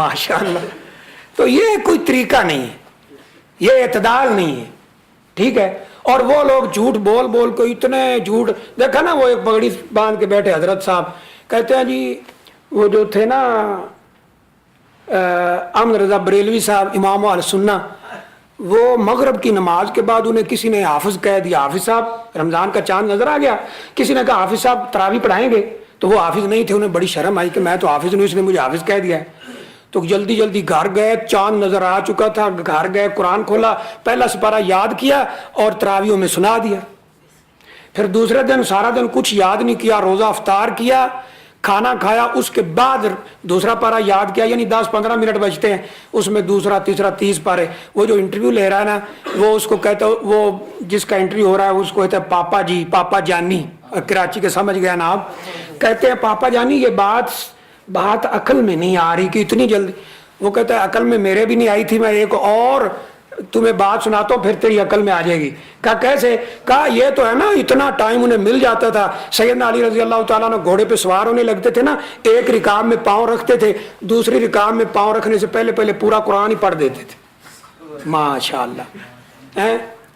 ماشاءاللہ. تو یہ کوئی طریقہ نہیں ہے، یہ اعتدال نہیں ہے، ٹھیک ہے. اور وہ لوگ جھوٹ بول بول کو اتنے جھوٹ، دیکھا نا وہ ایک پگڑی باندھ کے بیٹھے حضرت صاحب کہتے ہیں جی وہ جو تھے نا احمد رضا بریلوی صاحب امام اہل سنہ، وہ مغرب کی نماز کے بعد انہیں کسی نے حافظ کہہ دیا. حافظ صاحب رمضان کا چاند نظر آ گیا، کسی نے کہا حافظ صاحب تراویح پڑھائیں گے، تو وہ حافظ نہیں تھے، انہیں بڑی شرم آئی کہ میں تو حافظ نہیں، اس نے مجھے حافظ کہہ دیا ہے. تو جلدی جلدی گھر گئے، چاند نظر آ چکا تھا، گھر گئے قرآن کھولا، پہلا سپارہ یاد کیا اور تراویحوں میں سنا دیا. پھر دوسرے دن سارا دن کچھ یاد نہیں کیا، روزہ افطار کیا، کھانا کھایا، اس کے بعد دوسرا پارہ یاد کیا. یعنی 10-15 منٹ بچتے ہیں، اس میں دوسرا تیسرا 30 پارے. وہ جو انٹرویو لے رہا ہے نا، وہ اس کو کہتا ہے، وہ جس کا انٹرویو ہو رہا ہے اس کو کہتا ہے پاپا جی، پاپا جانی، کراچی کے سمجھ گیا نا آپ. کہتے ہیں پاپا جانی یہ بات عقل میں نہیں آ رہی کہ اتنی جلدی. وہ کہتا ہے عقل میں میرے بھی نہیں آئی تھی، میں ایک اور تمہیں بات سناتا ہوں پھر تیری عقل میں آ جائے گی. کہا کیسے؟ کہا یہ تو ہے نا اتنا ٹائم انہیں مل جاتا تھا. سیدنا علی رضی اللہ تعالیٰ نے گھوڑے پہ سوار ہونے لگتے تھے نا، ایک رکاب میں پاؤں رکھتے تھے، دوسری رکاب میں پاؤں رکھنے سے پہلے پورا قرآن ہی پڑھ دیتے تھے. ماشاء اللہ.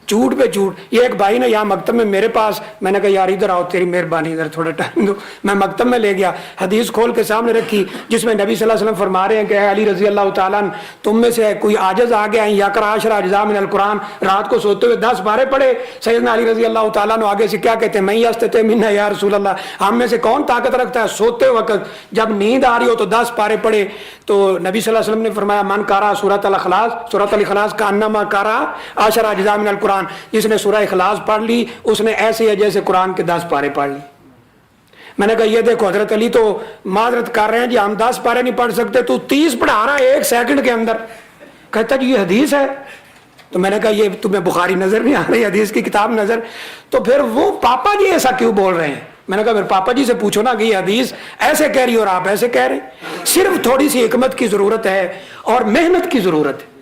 جھوٹ پہ جھوٹ. یہ ایک بھائی نے یہاں مکتب میں میرے پاس, میں نے کہا یار ادھر آؤ, تیری مہربانی ادھر تھوڑا ٹائم دو. میں مکتب میں لے گیا, حدیث کھول کے سامنے رکھی جس میں نبی صلی اللہ علیہ وسلم فرما رہے ہیں کہ اے علی رضی اللہ تعالیٰ عنہ, تم میں سے کوئی عاجز آ گیا یا کرا 10 اجزاء من القرآن, رات کو سوتے ہوئے 10 پارے پڑھے. سیدنا علی رضی اللہ تعالیٰ عنہ آگے سے کیا کہتے ہیں, میں یستطیع منا یا رسول اللہ, ہم میں سے کون طاقت رکھتا ہے سوتے وقت جب نیند آ رہی ہو تو 10 پارے پڑھے. تو نبی صلی اللہ علیہ وسلم نے فرمایا من قرأ سورۃ الاخلاص کانما قرأ 10 اجزاء من القرآن, جس نے سورہ اخلاص پڑھ لی اس نے ایسے ہے جیسے قرآن کے 10 پارے پڑھ لی. میں نے کہا یہ دیکھو حضرت علی تو معذرت کر رہے ہیں جی, ہم 10 پارے نہیں پڑھ سکتے, تو 30 پڑھا رہا ہے 1 سیکنڈ کے اندر. کہتا جی یہ حدیث ہے. تو میں نے کہا یہ تمہیں بخاری نظر نہیں آ رہی, حدیث کی کتاب نظر؟ تو پھر وہ پاپا جی ایسا کیوں بول رہے ہیں؟ میں نے کہا پھر پاپا جی سے پوچھو نا کہ یہ حدیث ایسے کہہ رہی اور آپ ایسے کہہ رہے ہیں. صرف تھوڑی سی حکمت کی ضرورت ہے اور محنت کی ضرورت ہے.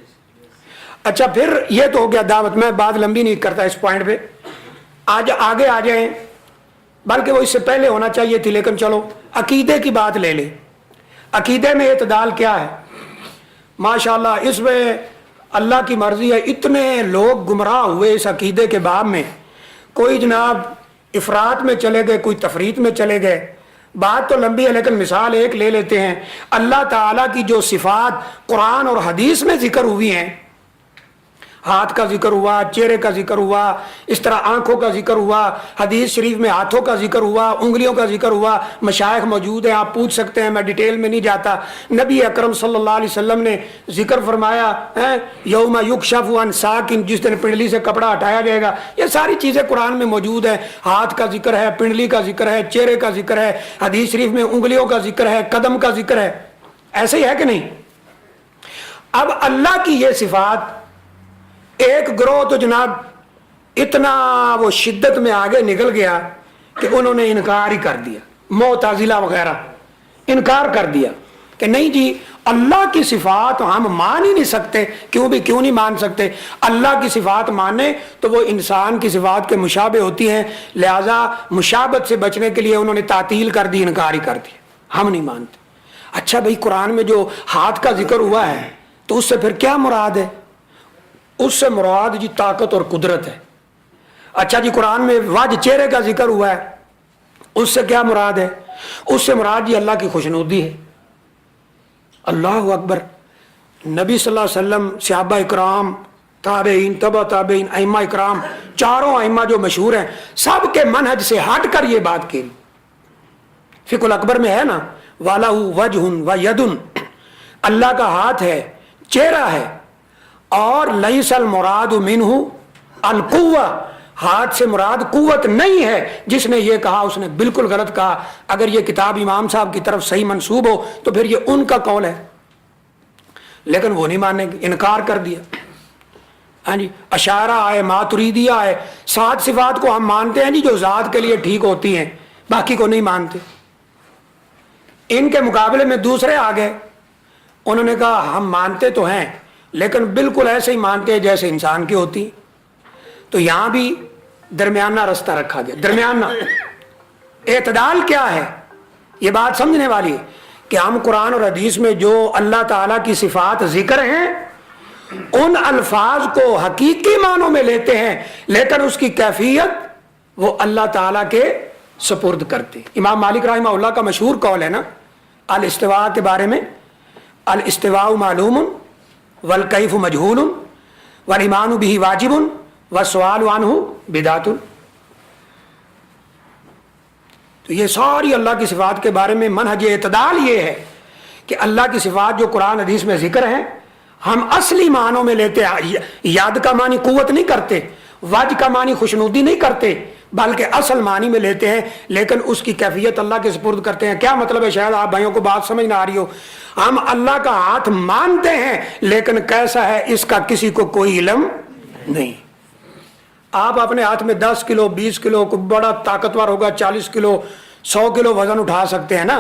اچھا پھر یہ تو ہو گیا دعوت, میں بات لمبی نہیں کرتا اس پوائنٹ پہ, آج آگے آ جائیں, بلکہ وہ اس سے پہلے ہونا چاہیے تھی, لیکن چلو عقیدے کی بات لے لیں. عقیدے میں اعتدال کیا ہے؟ ماشاءاللہ اس میں اللہ کی مرضی ہے, اتنے لوگ گمراہ ہوئے اس عقیدے کے باب میں. کوئی جناب افراط میں چلے گئے, کوئی تفریط میں چلے گئے. بات تو لمبی ہے لیکن مثال ایک لے لیتے ہیں. اللہ تعالیٰ کی جو صفات قرآن اور حدیث میں ذکر ہوئی ہیں, ہاتھ کا ذکر ہوا, چہرے کا ذکر ہوا, اس طرح آنکھوں کا ذکر ہوا, حدیث شریف میں ہاتھوں کا ذکر ہوا, انگلیوں کا ذکر ہوا. مشائخ موجود ہیں, آپ پوچھ سکتے ہیں, میں ڈیٹیل میں نہیں جاتا. نبی اکرم صلی اللہ علیہ وسلم نے ذکر فرمایا یوم یکشف عن ساق, جس دن پنڈلی سے کپڑا ہٹایا جائے گا. یہ ساری چیزیں قرآن میں موجود ہیں. ہاتھ کا ذکر ہے, پنڈلی کا ذکر ہے, چہرے کا ذکر ہے, حدیث شریف میں انگلیوں کا ذکر ہے, قدم کا ذکر ہے. ایسے ہی ہے کہ نہیں؟ اب اللہ کی یہ صفات, ایک گروہ تو جناب اتنا وہ شدت میں آگے نکل گیا کہ انہوں نے انکار ہی کر دیا. معتزلہ وغیرہ انکار کر دیا کہ نہیں جی اللہ کی صفات ہم مان ہی نہیں سکتے. کیوں نہیں مان سکتے؟ اللہ کی صفات مانے تو وہ انسان کی صفات کے مشابہ ہوتی ہیں, لہذا مشابہت سے بچنے کے لیے انہوں نے تعطیل کر دی, انکار ہی کر دیا, ہم نہیں مانتے. اچھا بھائی قرآن میں جو ہاتھ کا ذکر ہوا ہے تو اس سے پھر کیا مراد ہے؟ اس سے مراد جی طاقت اور قدرت ہے. اچھا جی قرآن میں وجہ چہرے کا ذکر ہوا ہے, اس سے کیا مراد ہے؟ اس سے مراد جی اللہ کی خوشنودی ہے. اللہ اکبر. نبی صلی اللہ علیہ وسلم, صحابہ اکرام, تابعین, تبع تابعین, ائمہ اکرام, چاروں ائمہ جو مشہور ہیں, سب کے منہج سے ہٹ کر یہ بات کی. فقہ الاکبر میں ہے نا, وَلَهُ وَجْهٌ وَيَدٌ, اللہ کا ہاتھ ہے, چہرہ ہے, اور لیس المراد منہ القوہ, ہاتھ سے مراد قوت نہیں ہے. جس نے یہ کہا اس نے بالکل غلط کہا. اگر یہ کتاب امام صاحب کی طرف صحیح منسوب ہو تو پھر یہ ان کا قول ہے, لیکن وہ نہیں ماننے گے, انکار کر دیا. ہاں جی, اشاعرہ آئے, ماتریدیہ آئے, 7 صفات کو ہم مانتے ہیں جی جو ذات کے لیے ٹھیک ہوتی ہیں, باقی کو نہیں مانتے. ان کے مقابلے میں دوسرے آ گئے, انہوں نے کہا ہم مانتے تو ہیں لیکن بالکل ایسے ہی مانتے ہیں جیسے انسان کی ہوتی. تو یہاں بھی درمیانہ رستہ رکھا گیا. درمیانہ اعتدال کیا ہے؟ یہ بات سمجھنے والی ہے کہ ہم قرآن اور حدیث میں جو اللہ تعالیٰ کی صفات ذکر ہیں ان الفاظ کو حقیقی معنوں میں لیتے ہیں, لیکن اس کی کیفیت وہ اللہ تعالیٰ کے سپرد کرتے. امام مالک رحمہ اللہ کا مشہور قول ہے نا الاستواء کے بارے میں, الاستواء معلوم والکیف مجہول والایمان بہ واجب والسؤال عنہ بدعۃ. تو یہ ساری اللہ کی صفات کے بارے میں منہج اعتدال یہ ہے کہ اللہ کی صفات جو قرآن حدیث میں ذکر ہیں ہم اصلی معنوں میں لیتے ہیں. یاد کا معنی قوت نہیں کرتے, وجہ کا معنی خوشنودی نہیں کرتے, بلکہ اصل معنی میں لیتے ہیں, لیکن اس کی کیفیت اللہ کے سپرد کرتے ہیں. کیا مطلب ہے؟ شاید آپ بھائیوں کو بات سمجھ نہ آ رہی ہو. ہم اللہ کا ہاتھ مانتے ہیں لیکن کیسا ہے اس کا کسی کو کوئی علم نہیں. آپ اپنے ہاتھ میں 10 کلو 20 کلو, کوئی بڑا طاقتور ہوگا 40 کلو 100 کلو وزن اٹھا سکتے ہیں نا,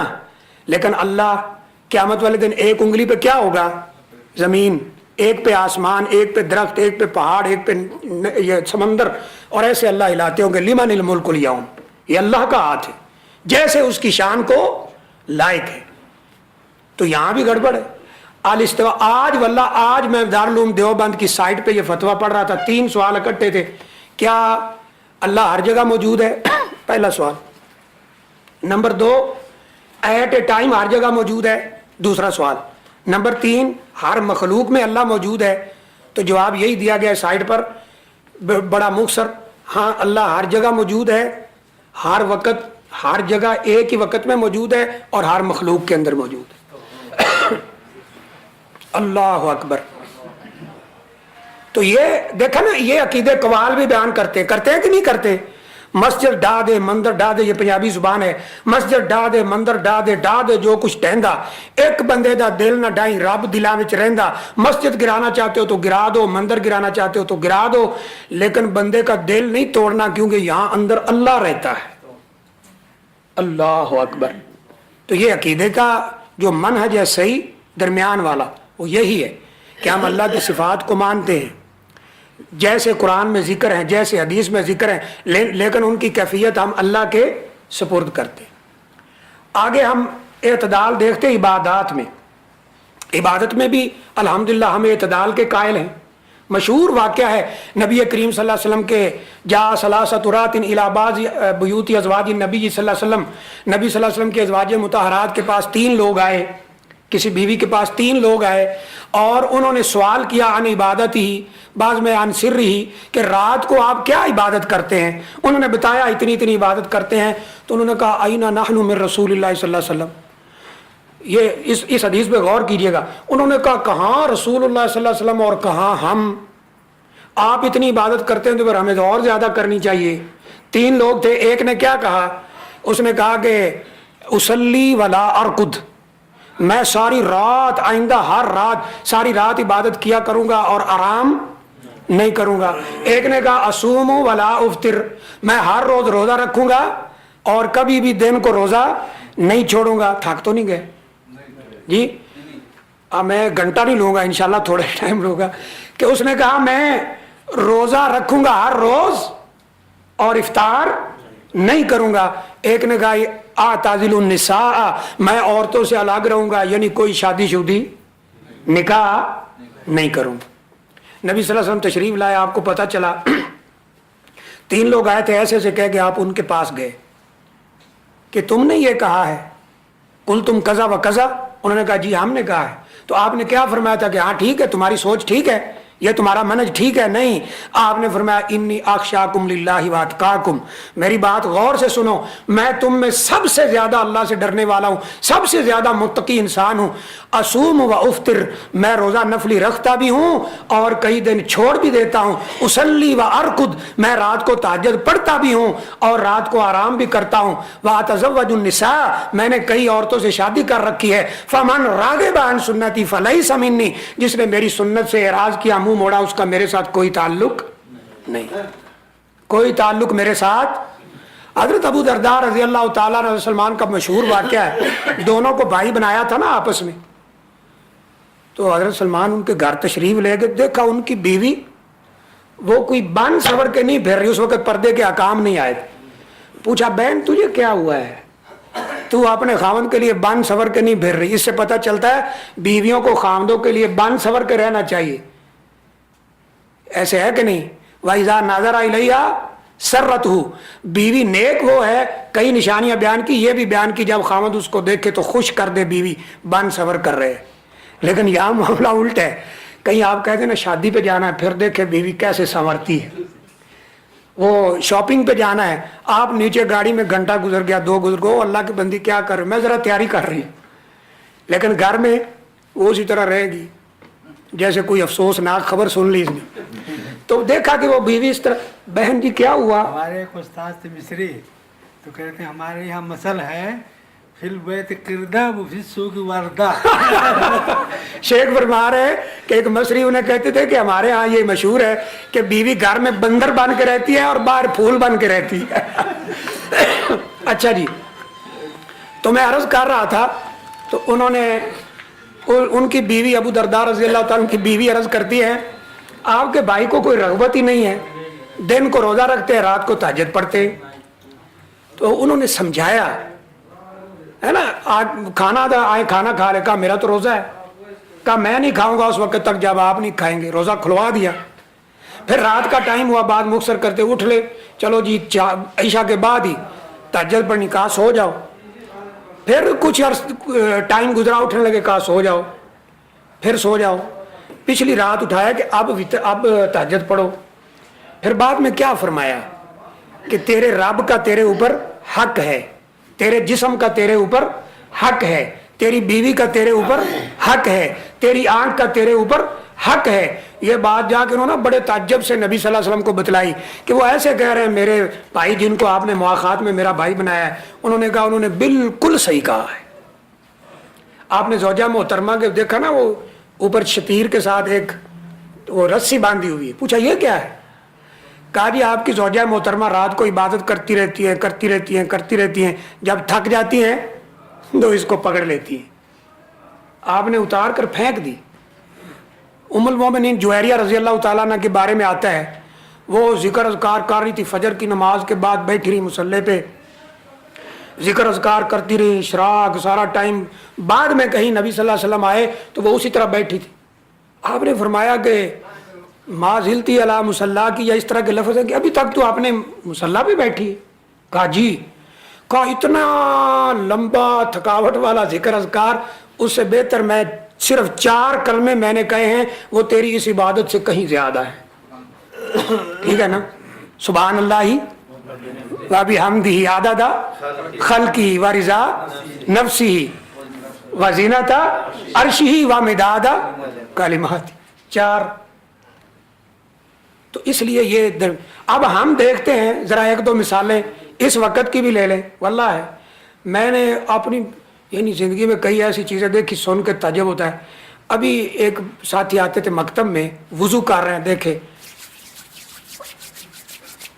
لیکن اللہ قیامت والے دن ایک انگلی پہ کیا ہوگا؟ زمین, ایک پہ آسمان, ایک پہ درخت, ایک پہ پہاڑ, ایک پہ یہ سمندر, اور ایسے اللہ ہلاتے ہوں گے. لمن الملک اليوم, یہ اللہ کا ہاتھ ہے جیسے اس کی شان کو لائق ہے. تو یہاں بھی گڑبڑ ہے. الاستوا، آج واللہ آج میں دارالعلوم دیوبند کی سائٹ پہ یہ فتویٰ پڑھ رہا تھا، 3 سوال اکٹھے تھے. کیا اللہ ہر جگہ موجود ہے؟ پہلا سوال. نمبر 2، ایٹ اے ٹائم ہر جگہ موجود ہے؟ دوسرا سوال. نمبر 3، ہر مخلوق میں اللہ موجود ہے؟ تو جواب یہی دیا گیا سائٹ پر بڑا مختصر، ہاں اللہ ہر جگہ موجود ہے، ہر وقت ہر جگہ ایک ہی وقت میں موجود ہے اور ہر مخلوق کے اندر موجود ہے. اللہ اکبر. تو یہ دیکھا نا، یہ عقیدے قوال بھی بیان کرتے ہیں کہ نہیں کرتے؟ مسجد ڈا دے مندر ڈا دے، یہ پنجابی زبان ہے. مسجد ڈا دے مندر ڈا دے جو کچھ ٹہندا، ایک بندے دا دل نہ ڈائی، رب دلاں وچ رہندا. مسجد گرانا چاہتے ہو تو گرا دو، مندر گرانا چاہتے ہو تو گرا دو، لیکن بندے کا دل نہیں توڑنا، کیونکہ یہاں اندر اللہ رہتا ہے. اللہ اکبر. تو یہ عقیدے کا جو منہج ہے صحیح درمیان والا، وہ یہی ہے کہ ہم اللہ کی صفات کو مانتے ہیں جیسے قرآن میں ذکر ہیں، جیسے حدیث میں ذکر ہیں، لیکن ان کی کیفیت ہم اللہ کے سپرد کرتے ہیں. آگے ہم اعتدال دیکھتے ہیں عبادات میں. عبادت میں بھی الحمدللہ ہم اعتدال کے قائل ہیں. مشہور واقعہ ہے نبی کریم صلی اللہ علیہ وسلم کے، جا ثلاثۃ رات الی بعض بیوت ازواج النبی صلی اللہ علیہ وسلم، نبی صلی اللہ علیہ وسلم کے ازواج مطہرات کے پاس 3 لوگ آئے، کسی بیوی کے پاس 3 لوگ آئے اور انہوں نے سوال کیا عن عبادت ہی، بعض میں عن سر ہی، کہ رات کو آپ کیا عبادت کرتے ہیں؟ انہوں نے بتایا اتنی عبادت کرتے ہیں. تو انہوں نے کہا اینا نحن من رسول اللہ صلی اللہ علیہ وسلم. یہ اس حدیث پہ غور کیجئے گا. انہوں نے کہا کہاں رسول اللہ صلی اللہ علیہ وسلم اور کہاں ہم؟ آپ اتنی عبادت کرتے ہیں تو پھر ہمیں تو اور زیادہ کرنی چاہیے. 3 لوگ تھے، ایک نے کیا کہا؟ اس نے کہا کہ اصلی ولا ارقد، میں ساری رات آئندہ ہر رات ساری رات عبادت کیا کروں گا اور آرام نہیں کروں گا. ایک نے کہا اصوم ولا افطر، میں ہر روز روزہ رکھوں گا اور کبھی بھی دن کو روزہ نہیں چھوڑوں گا. تھک تو نہیں گئے جی؟ اب میں گھنٹہ نہیں لوں گا انشاءاللہ، تھوڑے ٹائم لوں گا. کہ اس نے کہا میں روزہ رکھوں گا ہر روز اور افطار نہیں کروں گا. ایک نے کہا اعتزل النساء، میں عورتوں سے الگ رہوں گا، یعنی کوئی شادی شدی نکاح نہیں کروں گا. نبی صلی اللہ علیہ وسلم تشریف لائے، آپ کو پتہ چلا 3 لوگ آئے تھے، ایسے کہہ کے آپ ان کے پاس گئے کہ تم نے یہ کہا ہے، قل تم کذا و کذا. انہوں نے کہا جی ہم نے کہا ہے. تو آپ نے کیا فرمایا تھا کہ ہاں ٹھیک ہے، تمہاری سوچ ٹھیک ہے، یہ تمہارا منہج ٹھیک ہے؟ نہیں، آپ نے فرمایا انی اخشاکم للہ واتقاکم. میری بات غور سے سنو، میں تم میں سب سے زیادہ اللہ سے ڈرنے والا ہوں، سب سے زیادہ متقی انسان ہوں. اصوم و افطر، میں روزہ نفلی رکھتا بھی ہوں اور کئی دن چھوڑ بھی دیتا ہوں. اصلی و ارقد، میں رات کو تہجد پڑھتا بھی ہوں اور رات کو آرام بھی کرتا ہوں. واتزوج النساء، میں نے کئی عورتوں سے شادی کر رکھی ہے. فمن راغب عن سنتی فلیس منی، جس نے میری سنت سے اعراض کیا، منہ موڑا، اس کا میرے ساتھ کوئی تعلق نہیں، کوئی تعلق میرے ساتھ. حضرت ابو درداء رضی اللہ تعالیٰ عنہ سلمان کا مشہور واقعہ ہے، دونوں کو بھائی بنایا تھا نا آپس میں. تو حضرت سلمان ان کے گھر تشریف لے گئے، دیکھا ان کی بیوی وہ کوئی بن سور کے نہیں پھر رہی، اس وقت پردے کے احکام نہیں آئے تھے. پوچھا بہن تجھے کیا ہوا ہے، تو اپنے خاوند کے لیے بن سور کے نہیں پھر رہی؟ اس سے پتہ چلتا ہے بیویوں کو خاوندوں کے لیے بن سور کے رہنا چاہیے. ایسے ہے کہ نہیں؟ وَإِذَا نَظَرَ إِلَيْهَا سَرَّتْهُ، بیوی نیک وہ ہے. کئی نشانیاں بیان کی، یہ بھی بیان کی جب خاوند اس کو دیکھے تو خوش کر دے بیوی، بن سور کر رہے. لیکن یہاں معاملہ الٹا ہے. کہیں آپ کہتے ہیں نا شادی پہ جانا ہے، پھر دیکھے بیوی کیسے سنورتی ہے. وہ شاپنگ پہ جانا ہے، آپ نیچے گاڑی میں گھنٹہ گزر گیا، 2 گزر گئے، اللہ کی بندی کیا کر رہی، میں ذرا تیاری کر رہی ہوں. لیکن گھر میں وہ اسی طرح رہے گی جیسے کوئی افسوسناک خبر سن لی اس نے. تو دیکھا کہ وہ بیوی اس طرح. بہن جی کیا ہوا؟
ہمارے ایک استاد تھے مصری، تو کہتے ہیں ہمارے یہاں مسل ہے فی البیت کردہ وفی السوق وردہ.
شیخ فرما رہے ہیں کہ ایک مصری انہیں کہتے تھے کہ ہمارے ہاں یہ مشہور ہے کہ بیوی گھر میں بندر بن کے رہتی ہے اور باہر پھول بن کے رہتی ہے. اچھا جی، تو میں عرض کر رہا تھا، تو انہوں نے ان کی بیوی ابو درداء رضی اللہ تعالیٰ کی بیوی عرض کرتی ہے آپ کے بھائی کو کوئی رغبت ہی نہیں ہے، دن کو روزہ رکھتے ہیں، رات کو تہجد پڑھتے. تو انہوں نے سمجھایا ہے نا، آج کھانا آئے کھانا کھا لے، کہا میرا تو روزہ ہے. کہا میں نہیں کھاؤں گا اس وقت تک جب آپ نہیں کھائیں گے. روزہ کھلوا دیا. پھر رات کا ٹائم ہوا, بات مختصر کرتے اٹھ لے, چلو جی عشاء کے بعد ہی تہجد پڑھنی, کہا سو جاؤ. پھر کچھ ٹائم گزرا, اٹھنے لگے, کہا سو جاؤ, پھر سو جاؤ. پچھلی رات اٹھایا کہ اب تہجد پڑھو. پھر بعد میں کیا فرمایا کہ تیرے رب کا تیرے اوپر حق ہے, تیرے جسم کا تیرے اوپر حق ہے, تیری بیوی کا تیرے اوپر حق ہے, تیری آنکھ کا تیرے اوپر حق ہے. یہ بات جا کے انہوں نے بڑے تعجب سے نبی صلی اللہ علیہ وسلم کو بتلائی کہ وہ ایسے کہہ رہے ہیں میرے بھائی جن کو آپ نے مواخات میں میرا بھائی بنایا ہے. انہوں نے کہا انہوں نے بالکل صحیح کہا ہے. آپ نے زوجہ محترمہ کے دیکھا نا, وہ اوپر شتیر کے ساتھ ایک وہ رسی باندھی ہوئی ہے. پوچھا یہ کیا ہے؟ کہا جی آپ کی زوجہ محترمہ رات کو عبادت کرتی رہتی ہیں, جب تھک جاتی ہیں تو اس کو پکڑ لیتی ہیں. آپ نے اتار کر پھینک دی. ام المومنین جویریہ رضی اللہ تعالیٰ عنہ کے بارے میں آتا ہے, وہ ذکر اذکار کر رہی تھی, فجر کی نماز کے بعد بیٹھی رہی مصلی پہ, ذکر اذکار کرتی رہی اشراق سارا ٹائم. بعد میں کہیں نبی صلی اللہ علیہ وسلم آئے تو وہ اسی طرح بیٹھی تھی. آپ نے فرمایا کہ ما زلتی علی مصلی کی, یا اس طرح کے لفظ ہے کہ ابھی تک تو آپ نے مصلی پہ بیٹھی ہے. کہا جی. کہا اتنا لمبا تھکاوٹ والا ذکر اذکار, اس سے بہتر میں صرف 4 کلمے میں نے کہے ہیں, وہ تیری اس عبادت سے کہیں زیادہ ہے. ٹھیک ہے نا؟ سبحان اللہ وبحمدہ عدد خلقہ ورضا نفسہ وزینۃ عرشہ ومداد کلماتہ. 4. تو اس لیے یہ اب ہم دیکھتے ہیں, ذرا 1-2 مثالیں اس وقت کی بھی لے لیں. واللہ ہے میں نے اپنی یعنی زندگی میں کئی ایسی چیزیں دیکھی, سن کے تعجب ہوتا ہے. ابھی ایک ساتھی آتے تھے مکتب میں, وضو کر رہے ہیں, دیکھے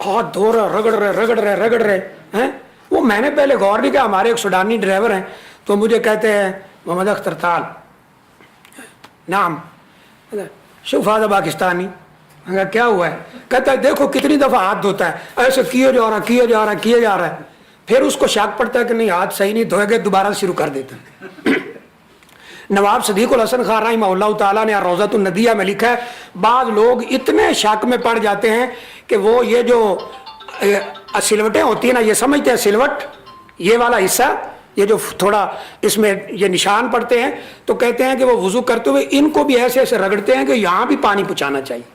ہاتھ دھو رہے, رگڑ رہے ہیں. وہ میں نے پہلے غور نہیں کیا. ہمارے ایک سوڈانی ڈرائیور ہیں تو مجھے کہتے ہیں محمد اختر تال نام, شوف هذا پاکستانی. کیا ہوا ہے؟ کہتا ہے دیکھو کتنی دفعہ ہاتھ دھوتا ہے, ایسے کیے جا رہا ہے. پھر اس کو شک پڑتا ہے کہ نہیں ہاتھ صحیح نہیں دھوئے گے, دوبارہ شروع کر دیتا ہے. نواب صدیق الحسن خان رحمہ اللہ تعالیٰ نے روضۃ الندیہ میں لکھا ہے, بعض لوگ اتنے شک میں پڑ جاتے ہیں کہ وہ یہ جو سلوٹیں ہوتی ہیں نا, یہ سمجھتے ہیں سلوٹ یہ والا حصہ, یہ جو تھوڑا اس میں یہ نشان پڑتے ہیں, تو کہتے ہیں کہ وہ وضو کرتے ہوئے ان کو بھی ایسے ایسے رگڑتے ہیں کہ یہاں بھی پانی پہنچانا چاہیے.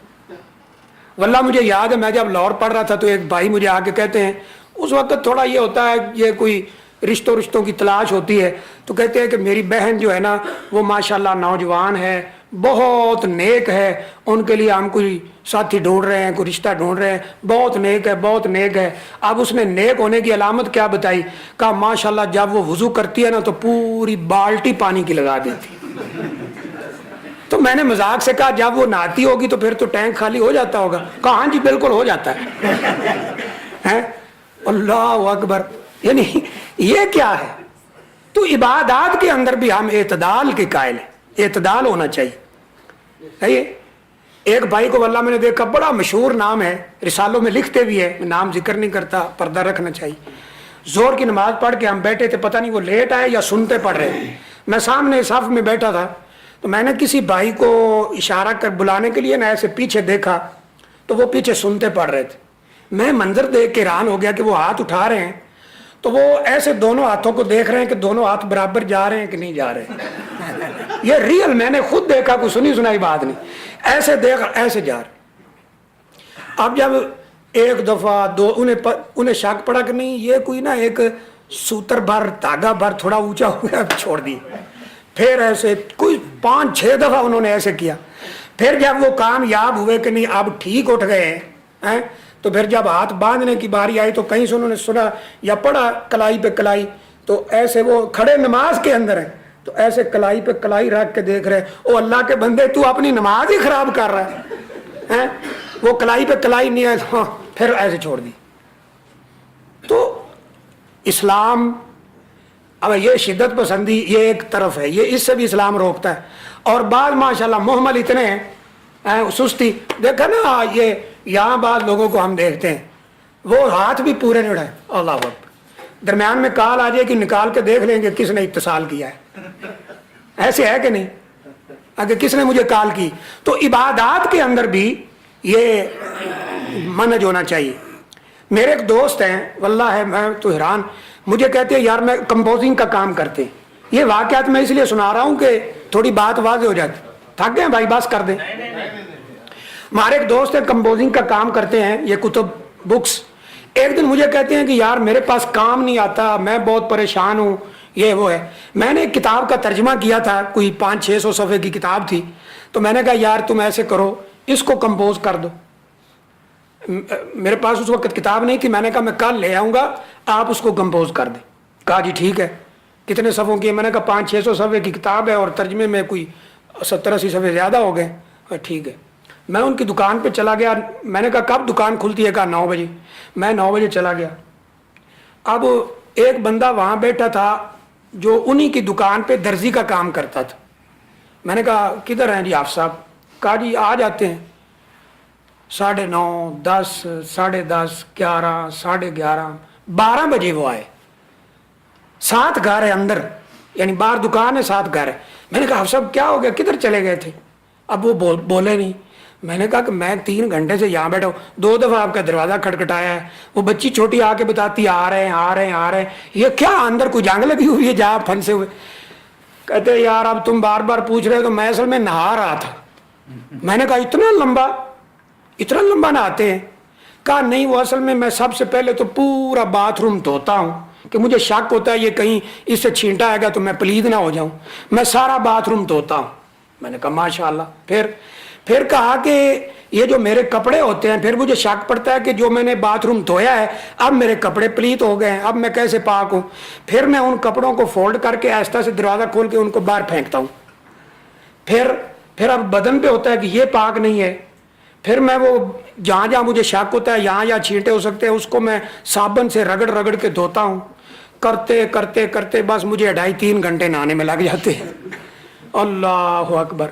واللہ مجھے یاد ہے میں جب لاہور پڑھ رہا تھا تو ایک بھائی مجھے آ کے کہتے ہیں, اس وقت تھوڑا یہ ہوتا ہے یہ کوئی رشتوں کی تلاش ہوتی ہے, تو کہتے ہیں کہ میری بہن جو ہے نا وہ ماشاءاللہ نوجوان ہے, بہت نیک ہے, ان کے لیے ہم کوئی ساتھی ڈھونڈ رہے ہیں, کوئی رشتہ ڈھونڈ رہے ہیں, بہت نیک ہے. اب اس نے نیک ہونے کی علامت کیا بتائی؟ کہا ماشاءاللہ جب وہ وضو کرتی ہے نا تو پوری بالٹی پانی کی لگا دیتی. تو میں نے مذاق سے کہا جب وہ نہاتی ہوگی تو پھر تو ٹینک خالی ہو جاتا ہوگا. کہا ہاں جی بالکل ہو جاتا ہے. اللہ اکبر. یعنی یہ کیا ہے؟ تو عبادات کے اندر بھی ہم اعتدال کے قائل ہیں, اعتدال ہونا چاہیے. ایک بھائی کو واللہ میں نے دیکھا, بڑا مشہور نام ہے, رسالوں میں لکھتے بھی ہے, نام ذکر نہیں کرتا, پردہ رکھنا چاہیے. زور کی نماز پڑھ کے ہم بیٹھے تھے, پتہ نہیں وہ لیٹ آئے یا سنتے پڑھ رہے تھے. میں سامنے صف میں بیٹھا تھا تو میں نے کسی بھائی کو اشارہ کر بلانے کے لیے نا ایسے پیچھے دیکھا تو وہ پیچھے سنتے پڑھ رہے تھے. میں منظر دیکھ کے حیران ہو گیا کہ وہ ہاتھ اٹھا رہے ہیں تو وہ ایسے دونوں ہاتھوں کو دیکھ رہے ہیں کہ دونوں ہاتھ برابر جا رہے ہیں کہ نہیں جا رہے. یہ ریئل میں نے خود دیکھا, کوئی سنی سنائی بات نہیں, ایسے دیکھ ایسے جا رہے. اب جب ایک دفعہ دو انہیں شک پڑا کہ نہیں یہ کوئی نا ایک سوتر بھر دھاگا بھر تھوڑا اونچا ہو گیا, چھوڑ دی. پھر ایسے کوئی 5-6 دفعہ انہوں نے ایسے کیا. پھر جب وہ کامیاب ہوئے کہ نہیں اب ٹھیک اٹھ گئے ہیں, تو پھر جب ہاتھ باندھنے کی باری آئی تو کہیں سے انہوں نے سنا یا پڑھا کلائی پہ کلائی, تو ایسے وہ کھڑے نماز کے اندر ہیں تو ایسے کلائی پہ کلائی رکھ کے دیکھ رہے, او اللہ کے بندے تو اپنی نماز ہی خراب کر رہا ہے. وہ کلائی پہ کلائی نہیں ہے, پھر ایسے چھوڑ دی. تو اسلام اب یہ شدت پسندی یہ ایک طرف ہے, یہ اس سے بھی اسلام روکتا ہے. اور بعض ماشاءاللہ محمل اتنے ہیں, سستی. دیکھا نا یہ یہاں بعض لوگوں کو ہم دیکھتے ہیں وہ ہاتھ بھی پورے نہیں اڑائے, اللہ اکبر, درمیان میں کال آ جائے کہ نکال کے دیکھ لیں گے کس نے اتصال کیا ہے. ایسے ہے کہ نہیں؟ اگر کس نے مجھے کال کی. تو عبادات کے اندر بھی یہ منہج ہونا چاہیے. میرے ایک دوست ہیں واللہ ہے میں تو حیران, مجھے کہتے ہیں یار میں کمپوزنگ کا کام کرتے ہیں. یہ واقعات میں اس لیے سنا رہا ہوں کہ تھوڑی بات واضح ہو جاتی. تھک گئے بھائی بس کر دیں. ہمارے ایک دوست ہیں کمپوزنگ کا کام کرتے ہیں, یہ کتب بکس. ایک دن مجھے کہتے ہیں کہ یار میرے پاس کام نہیں آتا, میں بہت پریشان ہوں, یہ وہ ہے. میں نے ایک کتاب کا ترجمہ کیا تھا, کوئی 500-600 صفحے کی کتاب تھی. تو میں نے کہا یار تم ایسے کرو, اس کو کمپوز کر دو. میرے پاس اس وقت کتاب نہیں تھی. میں نے کہا میں کل لے آؤں گا, آپ اس کو کمپوز کر دیں. کہا جی ٹھیک ہے. کتنے صفحوں کی ہے؟ میں نے کہا 500-600 صفحے کی کتاب ہے اور ترجمے میں کوئی 70-80 صفحے زیادہ ہو گئے. ٹھیک ہے. میں ان کی دکان پہ چلا گیا. میں نے کہا کب دکان کھلتی ہے؟ کہا 9 بجے. میں 9 بجے چلا گیا. اب ایک بندہ وہاں بیٹھا تھا جو انہی کی دکان پہ درزی کا کام کرتا تھا. میں نے کہا کدھر ہیں جی آپ صاحب؟ کہا جی آ جاتے ہیں 9:30 10 10:30 11 11:30 12 بجے وہ آئے. 7 گھر ہے اندر, یعنی باہر دکان ہے 7 گھر ہے. میں نے کہا آپ صاحب کیا ہو گیا, کدھر چلے گئے تھے؟ اب وہ بولے نہیں. میں نے کہا کہ میں 3 گھنٹے سے یہاں بیٹھا ہوں, 2 دفعہ آپ کا دروازہ کھٹکھٹایا ہے. وہ بچی چھوٹی آ کے بتاتی آ رہے ہیں. یہ کیا اندر کوئی جنگ لگی ہوئی ہے جہاں پھنسے ہوئے؟ کہتے یار اب تم بار بار پوچھ رہے ہو تو میں اصل میں نہا رہا تھا. میں نے کہا اتنا لمبا نہاتے ہیں؟ کہا نہیں, وہ اصل میں سب سے پہلے تو پورا باتھ روم دھوتا ہوں کہ مجھے شک ہوتا ہے یہ کہیں اس سے چھینٹا آئے گا تو میں پلید نہ ہو جاؤں. میں سارا باتھ روم دھوتا ہوں. میں نے کہا ماشاءاللہ. پھر کہا کہ یہ جو میرے کپڑے ہوتے ہیں, پھر مجھے شک پڑتا ہے کہ جو میں نے باتھ روم دھویا ہے اب میرے کپڑے پلیت ہو گئے ہیں, اب میں کیسے پاک ہوں؟ پھر میں ان کپڑوں کو فولڈ کر کے آہستہ سے دروازہ کھول کے ان کو باہر پھینکتا ہوں. پھر اب بدن پہ ہوتا ہے کہ یہ پاک نہیں ہے. پھر میں وہ جہاں مجھے شک ہوتا ہے یہاں چھینٹے ہو سکتے ہیں اس کو میں صابن سے رگڑ کے دھوتا ہوں. کرتے بس مجھے 2.5-3 گھنٹے نہانے میں لگ جاتے ہیں. اللہ اکبر.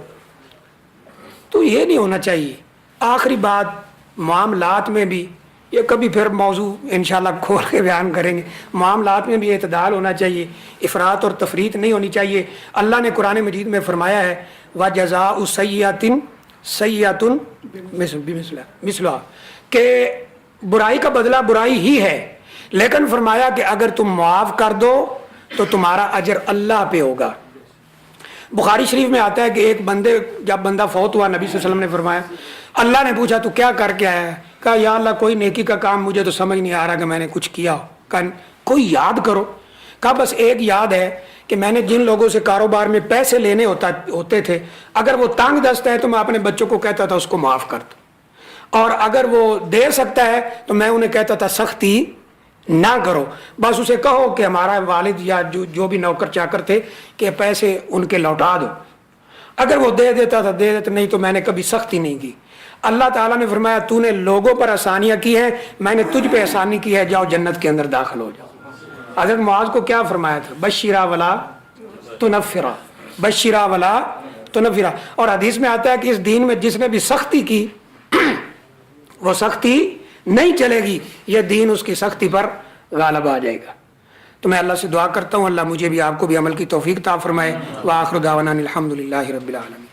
تو یہ نہیں ہونا چاہیے. آخری بات, معاملات میں بھی, یہ کبھی پھر موضوع انشاءاللہ کھول کے بیان کریں گے, معاملات میں بھی اعتدال ہونا چاہیے, افراط اور تفریط نہیں ہونی چاہیے. اللہ نے قرآن مجید میں فرمایا ہے وَجَزَاءُ سَيِّئَةٍ مِثْلُهَا, کہ برائی کا بدلہ برائی ہی ہے, لیکن فرمایا کہ اگر تم معاف کر دو تو تمہارا اجر اللہ پہ ہوگا. بخاری شریف میں آتا ہے کہ ایک جب بندہ فوت ہوا, نبی صلی اللہ علیہ وسلم نے فرمایا, اللہ نے پوچھا تو کیا کر کے آیا ہے؟ کہا یا اللہ کوئی نیکی کا کام مجھے تو سمجھ نہیں آ رہا کہ میں نے کچھ کیا ہو. کہا کوئی یاد کرو. کہا بس ایک یاد ہے کہ میں نے جن لوگوں سے کاروبار میں پیسے لینے ہوتے تھے, اگر وہ تنگ دست ہے تو میں اپنے بچوں کو کہتا تھا اس کو معاف کر دو, اور اگر وہ دے سکتا ہے تو میں انہیں کہتا تھا سختی نہ کرو. بس اسے کہو کہ ہمارا والد یا جو بھی نوکر چاکر تھے کہ پیسے ان کے لوٹا دو. اگر وہ دے دیتا تھا دے دیتا, نہیں تو میں نے کبھی سختی نہیں کی. اللہ تعالیٰ نے فرمایا تو نے لوگوں پر آسانیاں کی ہیں, میں نے تجھ پہ آسانی کی ہے, جاؤ جنت کے اندر داخل ہو جاؤ. حضرت معاذ کو کیا فرمایا تھا؟ بشرا ولا تنفرا, بشرا ولا تنفرا. اور حدیث میں آتا ہے کہ اس دین میں جس نے بھی سختی کی وہ سختی نہیں چلے گی, یہ دین اس کی سختی پر غالب آ جائے گا. تو میں اللہ سے دعا کرتا ہوں اللہ مجھے بھی آپ کو بھی عمل کی توفیق عطا فرمائے. وآخر دعوانا الحمدللہ رب العالمین.